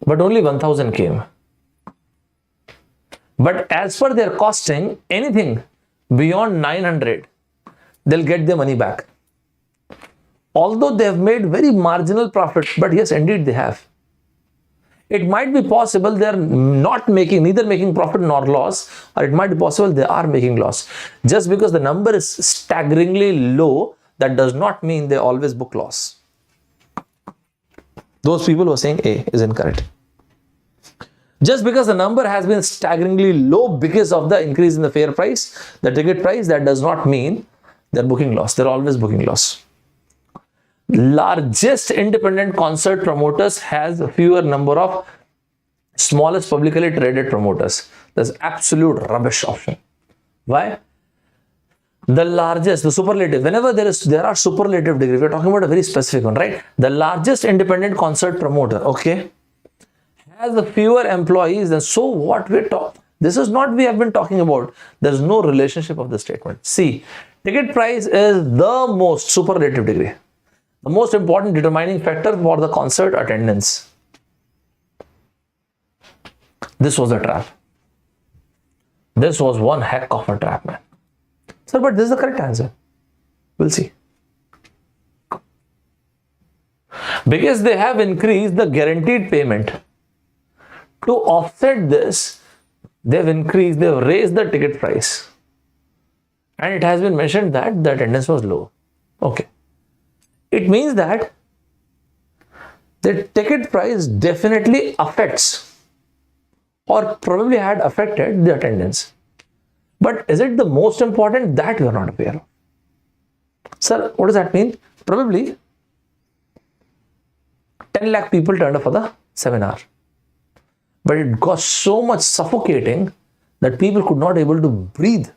but only 1,000 came. But as per their costing, anything beyond 900, they'll get their money back. Although they have made very marginal profit, but yes, indeed they have. It might be possible they are neither making profit nor loss, or it might be possible they are making loss. Just because the number is staggeringly low, that does not mean they always book loss. Those people who are saying A is incorrect. Just because the number has been staggeringly low because of the increase in the fare price, the ticket price, that does not mean they're booking loss. They're always booking loss. Largest independent concert promoters has a fewer number of smallest publicly traded promoters. That's absolute rubbish option. Why? The largest, the superlative, whenever there are superlative degrees, we're talking about a very specific one, right? The largest independent concert promoter, okay, has the fewer employees, and so what we're talking, This is not we have been talking about. There's no relationship of the statement. See, ticket price is the most superlative degree, the most important determining factor for the concert attendance. This was a trap. This was one heck of a trap, man. Sir, but this is the correct answer. We'll see. Because they have increased the guaranteed payment. To offset this, they've raised the ticket price. And it has been mentioned that the attendance was low. Okay. It means that the ticket price definitely affects or probably had affected the attendance. But is it the most important? That we are not aware of. Sir, what does that mean? Probably 10 lakh people turned up for the seminar. But it got so much suffocating that people could not able to breathe.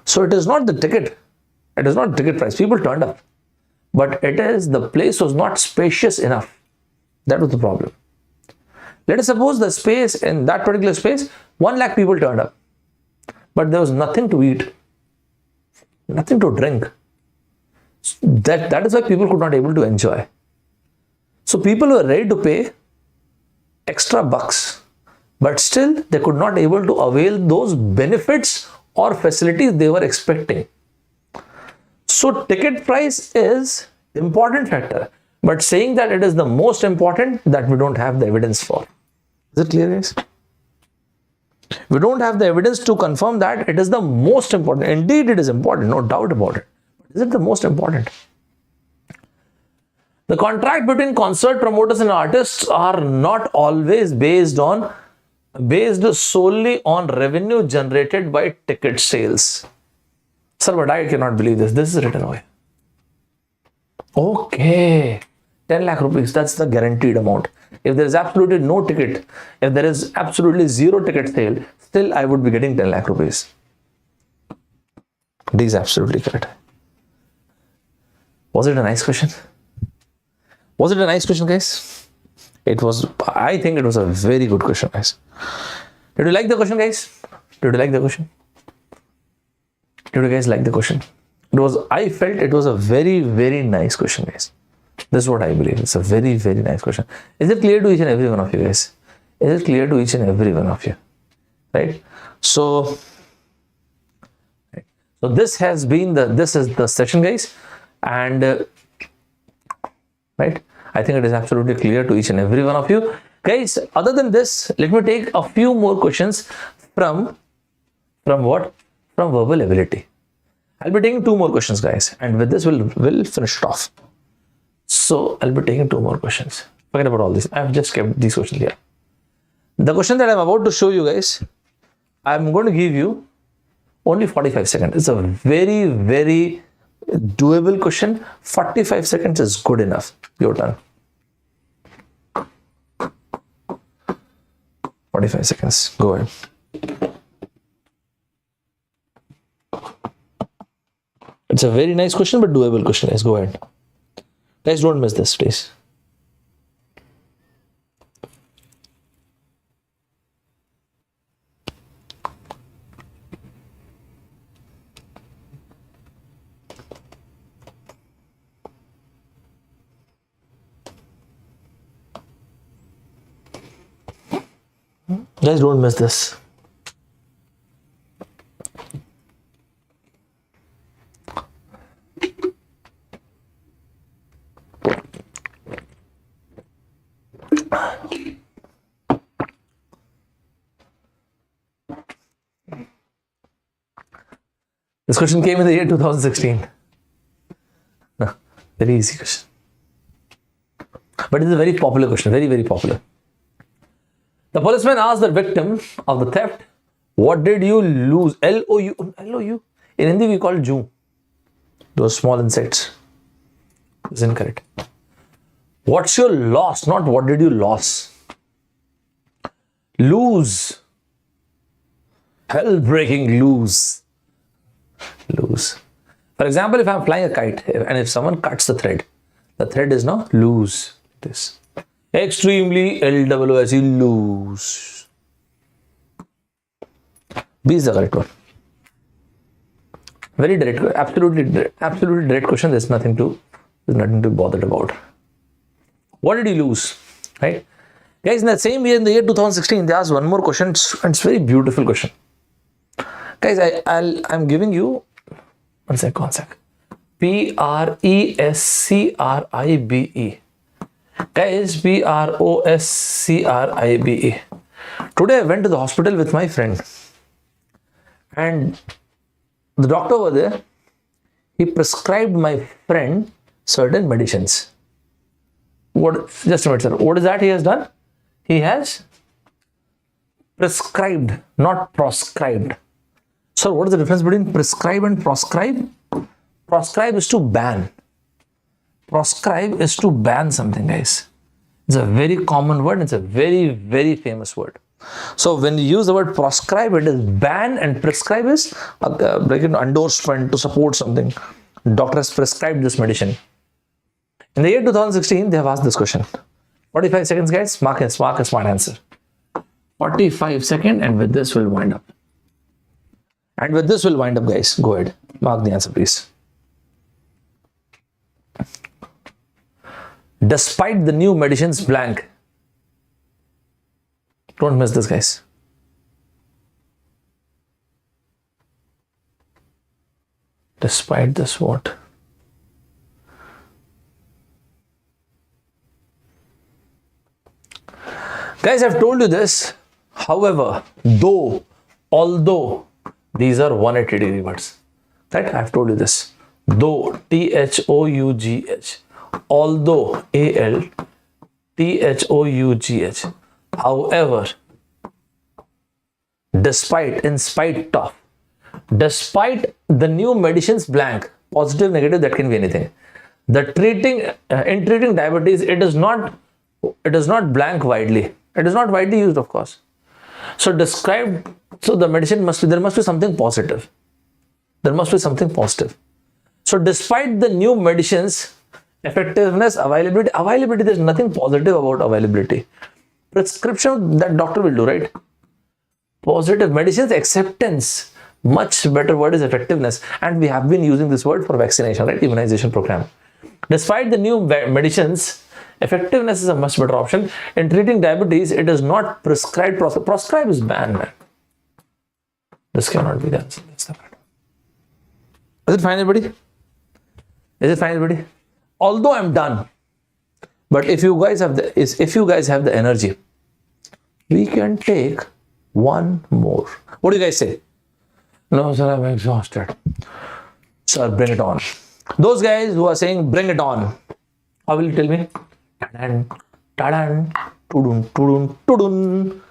So it is not the ticket. It is not ticket price. People turned up. But it is the place was not spacious enough. That was the problem. Let us suppose the space in that particular space, 1 lakh people turned up. But there was nothing to eat. Nothing to drink. That is why people could not able to enjoy. So people were ready to pay extra bucks, but still they could not able to avail those benefits or facilities they were expecting. So ticket price is important factor, but saying that it is the most important, that we don't have the evidence for. Is it clear, guys? We don't have the evidence to confirm that it is the most important. Indeed, it is important, no doubt about it. But is it the most important? The contract between concert promoters and artists are not always based solely on revenue generated by ticket sales. Sir, but I cannot believe this. This is written away. Okay. 10 lakh rupees, that's the guaranteed amount. If there is absolutely no ticket, if there is absolutely zero ticket sale, still I would be getting 10 lakh rupees. This is absolutely correct. Was it a nice question? Was it a nice question, guys? It was. I think it was a very good question, guys. Did you like the question, guys? Did you like the question? Did you guys like the question? I felt it was a very, very nice question, guys. This is what I believe. It's a very, very nice question. Is it clear to each and every one of you, guys? Is it clear to each and every one of you? Right? So this has been this is the session, guys. And right? I think it is absolutely clear to each and every one of you. Guys, other than this, let me take a few more questions from what? From verbal ability. I'll be taking 2 more questions, guys. And with this, we'll finish it off. So I'll be taking 2 more questions. Forget about all this. I've just kept these questions here. The question that I'm about to show you, guys, I'm going to give you only 45 seconds. It's a very, very doable question. 45 seconds is good enough. Your turn. 45 seconds. Go ahead. It's a very nice question, but doable question, guys. Go ahead. Guys, don't miss this, please. Guys, don't miss this. This question came in the year 2016. No, very easy question. But it's a very popular question, very, very popular. The policeman asked the victim of the theft, what did you lose? L-O-U. In Hindi we call Jew. Those small insects. It's incorrect. What's your loss? Not what did you lose. Lose. Hell-breaking lose. Lose. For example, if I'm flying a kite and if someone cuts the thread is now loose. This. Extremely L-O-O-S-E, loose. B is the correct one. Very direct, absolutely direct question. There's nothing to be bothered about. What did you lose? Right? Guys, in that same year, in the year 2016, they asked one more question, and it's a very beautiful question. Guys, I'm giving you one sec. Prescribe. Guys, Proscribe. Today I went to the hospital with my friend, and the doctor over there, he prescribed my friend certain medicines. Just a minute, sir. What is that he has done? He has prescribed, not proscribed. So what is the difference between prescribe and proscribe? Proscribe is to ban. Proscribe is to ban something, guys. It's a very common word. It's a very, very famous word. So when you use the word proscribe, it is ban, and prescribe is like an endorsement to support something. Doctor has prescribed this medicine. In the year 2016, they have asked this question. 45 seconds, guys. Mark a smart answer. 45 seconds, and with this we'll wind up. Guys. Go ahead. Mark the answer, please. Despite the new medicines, blank. Don't miss this, guys. Despite this, what? Guys, I've told you this. However, though, although, these are 180-degree words. Right? I've told you this. Though, THOUGH. Although, ALTHOUGH. However, despite, in spite of, despite the new medicines, blank, positive, negative, that can be anything. In treating diabetes, it is not blank widely. It is not widely used, of course. So the medicine there must be something positive. There must be something positive. So despite the new medicines, effectiveness, availability, there's nothing positive about availability. Prescription, that doctor will do, right? Positive medicines, acceptance, much better word is effectiveness. And we have been using this word for vaccination, right? Immunization program. Despite the new medicines, effectiveness is a much better option. In treating diabetes, it is not prescribed. Proscribe is banned, man. This cannot be done. That's the matter. Is it fine, everybody? Although I'm done, but if you guys have the energy, we can take one more. What do you guys say? No, sir, I'm exhausted. Sir, bring it on. Those guys who are saying bring it on, how will you tell me? Tadan, tadan, tudun, tudun, tudun.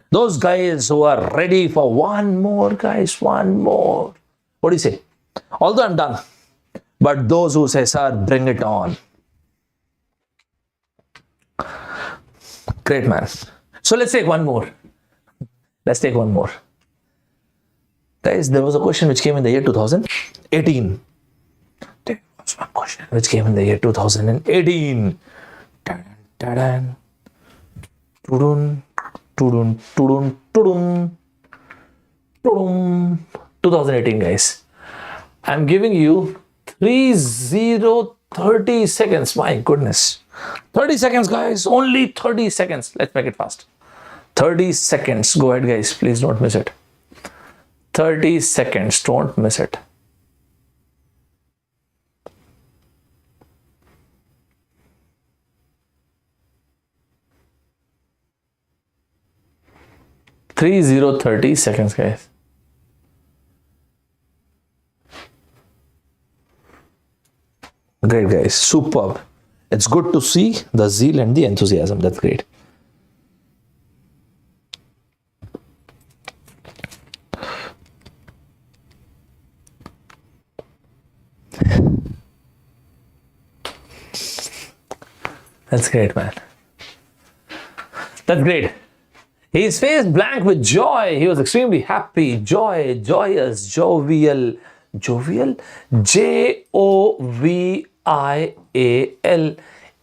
Those guys who are ready for one more, guys, one more. What do you say? Although I'm done, but those who say, sir, bring it on. Great, man. So let's take one more. Guys, there was a question which came in the year 2018. There was one question which came in the year 2018. Tadan, tadan. Tudun, tudun, tudun, tudun. Tudun. 2018, guys. I'm giving you 30 seconds. My goodness. 30 seconds, guys. Only 30 seconds. Let's make it fast. 30 seconds. Go ahead, guys. Please don't miss it. 30 seconds. Don't miss it. Thirty seconds, guys. Great, guys. Superb. It's good to see the zeal and the enthusiasm. That's great. That's great, man. That's great. His face blank with joy. He was extremely happy. Joy, joyous, jovial. Jovial? Jovial.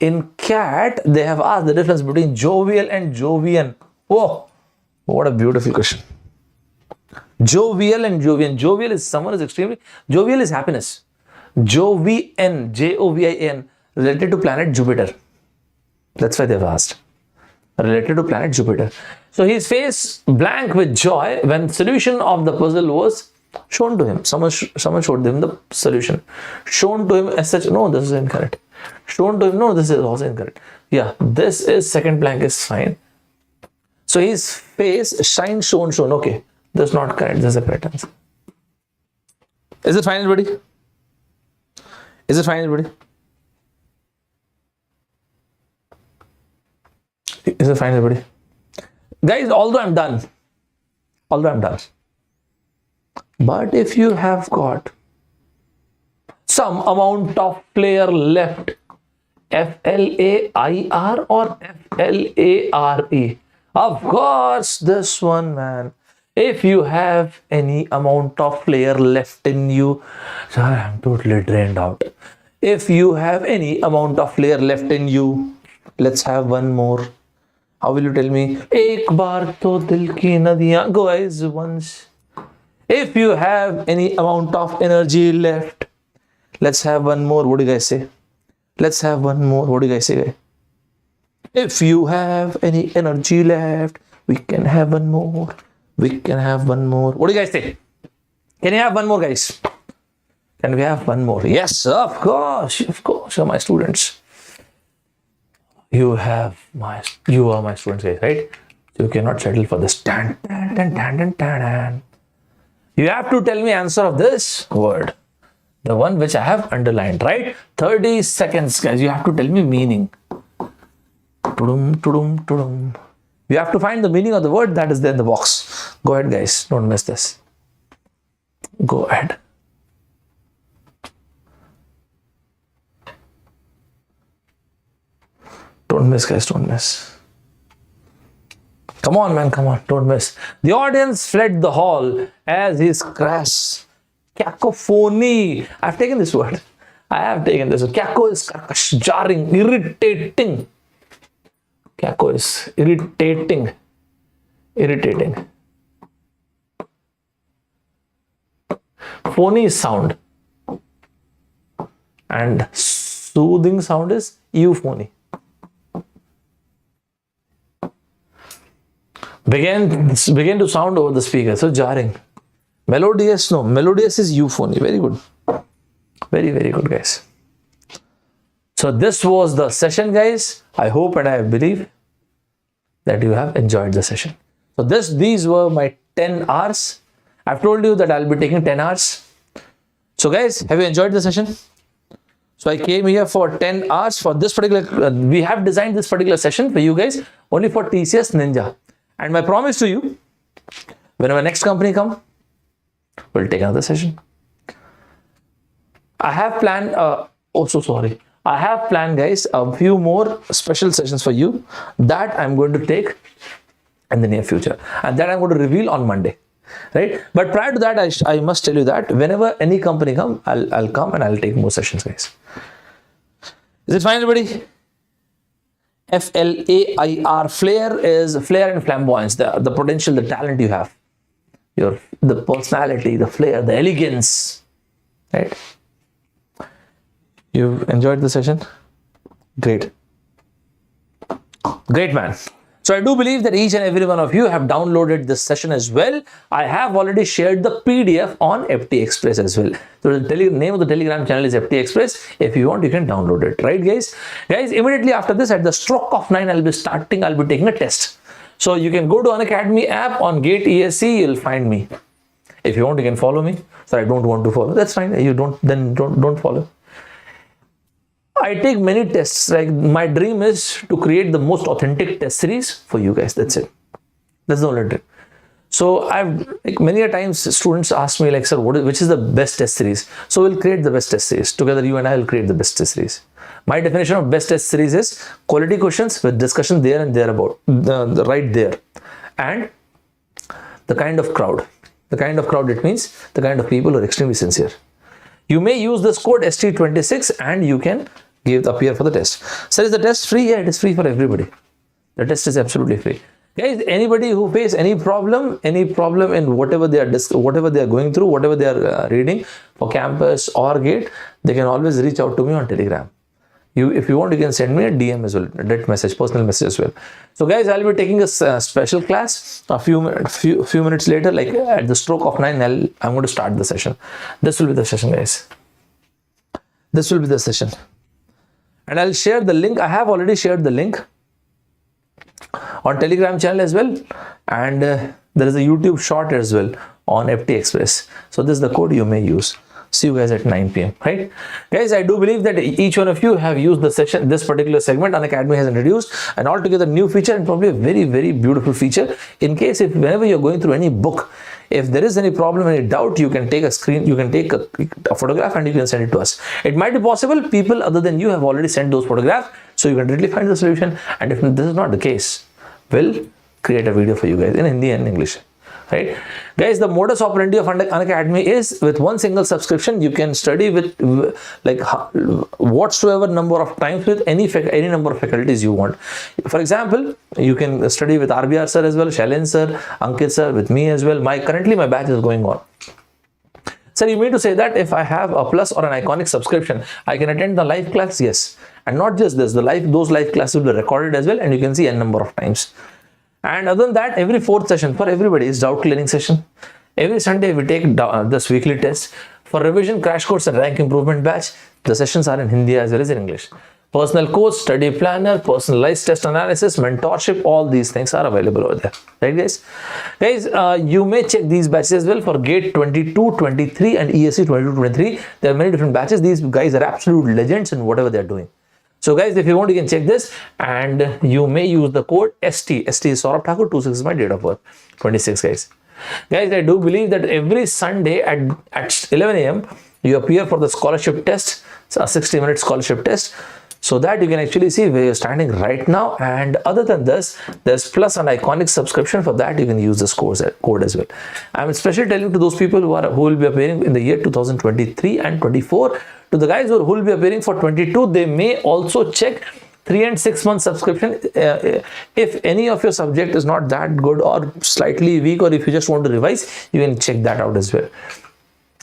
In cat, they have asked the difference between jovial and jovian. Whoa, what a beautiful question. Jovial and Jovian. Jovial is someone is extremely, jovial is happiness. Jovian, Jovian, related to planet Jupiter. That's why they've asked. Related to planet Jupiter. So his face blank with joy when solution of the puzzle was shown to him. Someone showed him the solution. Shown to him as such, no, this is incorrect. Shown to him, no, this is also incorrect. Yeah, this is second blank is fine. So his face shine, shown. Okay, that's not correct. This is the correct answer. Is it fine, everybody? Is it fine, everybody? Is it fine, everybody? Guys, although I'm done, but if you have got some amount of flair left, F-L-A-I-R or F-L-A-R-E, of course, this one, man. If you have any amount of flair left in you, sir, I'm totally drained out. If you have any amount of flair left in you, let's have one more. How will you tell me? Ek baar to dil ki nadiyan. Go guys, once. If you have any amount of energy left, let's have one more. What do you guys say? Let's have one more. What do you guys say, guys? If you have any energy left, we can have one more. We can have one more. What do you guys say? Can you have one more, guys? Can we have one more? Yes, of course. Of course, you're my students. You are my students, guys, right? You cannot settle for this. You have to tell me answer of this word. The one which I have underlined, right? 30 seconds, guys. You have to tell me meaning. You have to find the meaning of the word that is there in the box. Go ahead, guys. Don't miss this. Go ahead. Don't miss, guys. Don't miss. Come on, man. Come on. Don't miss. The audience fled the hall as his crash. Cacophony. I've taken this word. I have taken this word. Caco is jarring, irritating. Caco is irritating. Irritating. Phony is sound. And soothing sound is euphony. Begin to sound over the speaker. So jarring. Melodious, no. Melodious is euphony. Very good. Very, very good, guys. So this was the session, guys. I hope and I believe that you have enjoyed the session. So these were my 10 hours. I've told you that I'll be taking 10 hours. So guys, have you enjoyed the session? So I came here for 10 hours for this particular, we have designed this particular session for you guys only for TCS Ninja. And my promise to you, whenever next company come, we'll take another session. I have planned, I have planned, guys, a few more special sessions for you that I'm going to take in the near future. And that I'm going to reveal on Monday. Right? But prior to that, I must tell you that whenever any company come, I'll come and I'll take more sessions, guys. Is it fine, everybody? F-L-A-I-R. Flair is flair and flamboyance, the potential, the talent you have, the personality, the flair, the elegance, right? You've enjoyed the session? Great. Great, man. So I do believe that each and every one of you have downloaded this session as well. I have already shared the PDF on FT Express as well. So the name of the Telegram channel is FT Express. If you want, you can download it, right, guys? Guys, immediately after this, at the stroke of 9, I'll be taking a test. So you can go to Unacademy app on Gate ESC, you'll find me. If you want, you can follow me. So I don't want to follow. That's fine. You don't follow. I take many tests. Like my dream is to create the most authentic test series for you guys. That's it. That's the only dream. So many a times students ask me like, sir, which is the best test series? So we'll create the best test series. Together you and I will create the best test series. My definition of best test series is quality questions with discussion there and there about the right there. And the kind of crowd. The kind of crowd, it means the kind of people who are extremely sincere. You may use this code ST26 and you can appear for the test. Sir, is the test free? Yeah, it is free for everybody. The test is absolutely free. Guys, anybody who face any problem in whatever they are going through, whatever they are reading for campus or gate, they can always reach out to me on Telegram. If you want, you can send me a DM as well, a direct message, personal message as well. So guys, I'll be taking a special class a few minutes later, like at the stroke of 9. I'm going to start the session. This will be the session, guys. This will be the session, and I'll share the link. I have already shared the link on Telegram channel as well, and there is a YouTube short as well on FT Express. So this is the code you may use. See you guys at 9 p.m. Right, guys? I do believe that each one of you have used the session. This particular segment Unacademy has introduced an altogether new feature, and probably a very, very beautiful feature. In case if whenever you're going through any book, if there is any problem, any doubt, you can take a screen, you can take a photograph, and you can send it to us. It might be possible people other than you have already sent those photographs, so you can directly find the solution. And if this is not the case, we'll create a video for you guys in Hindi and English. Right, guys, the modus operandi of Unacademy is with one single subscription you can study with like whatsoever number of times with any number of faculties you want. For example, you can study with RBR sir as well, Shailin sir, Ankit sir, with me as well. Currently my batch is going on. Sir, you mean to say that if I have a plus or an iconic subscription, I can attend the live class? Yes, and not just this, those live classes will be recorded as well, and you can see n number of times. And other than that, every fourth session for everybody is doubt clearing session. Every Sunday we take this weekly test. For revision, crash course and rank improvement batch, the sessions are in Hindi as well as in English. Personal coach, study planner, personalized test analysis, mentorship, all these things are available over there. Right, guys? Guys, you may check these batches as well for GATE 22, 23 and ESC 22, 23. There are many different batches. These guys are absolute legends in whatever they are doing. So guys, if you want, you can check this, and you may use the code ST. ST is Saurabh Thakur, 26 is my date of birth, 26, guys. Guys, I do believe that every Sunday at 11 a.m. you appear for the scholarship test. It's a 60-minute scholarship test, so that you can actually see where you're standing right now. And other than this, there's plus an iconic subscription. For that, you can use this code as well. I'm especially telling to those people who will be appearing in the year 2023 and 24. To the guys who will be appearing for 22, they may also check 3 and 6 month subscription. If any of your subject is not that good or slightly weak, or if you just want to revise, you can check that out as well.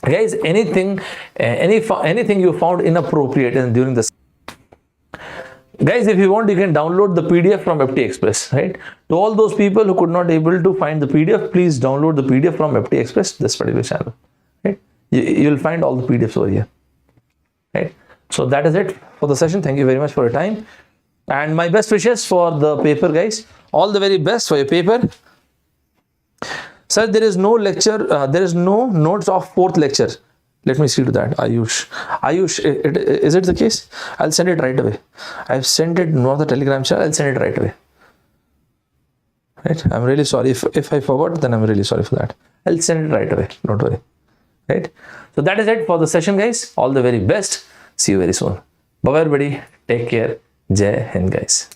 Guys, anything you found inappropriate during this. Guys, if you want, you can download the PDF from FT Express, right? To all those people who could not able to find the PDF, please download the PDF from FT Express, this particular channel, right? You'll find all the PDFs over here. Right. So that is it for the session. Thank you very much for your time, and my best wishes for the paper, guys. All the very best for your paper. Sir, there is no lecture, there is no notes of 4th lecture. Let me see to that. Ayush, is it the case? I'll send it right away. I've sent it on the Telegram channel. I'll send it right away. Right. I'm really sorry if I forgot, then I'm really sorry for that. I'll send it right away. Don't worry. Right. So that is it for the session, guys. All the very best. See you very soon. Bye, everybody. Take care. Jai Hind, guys.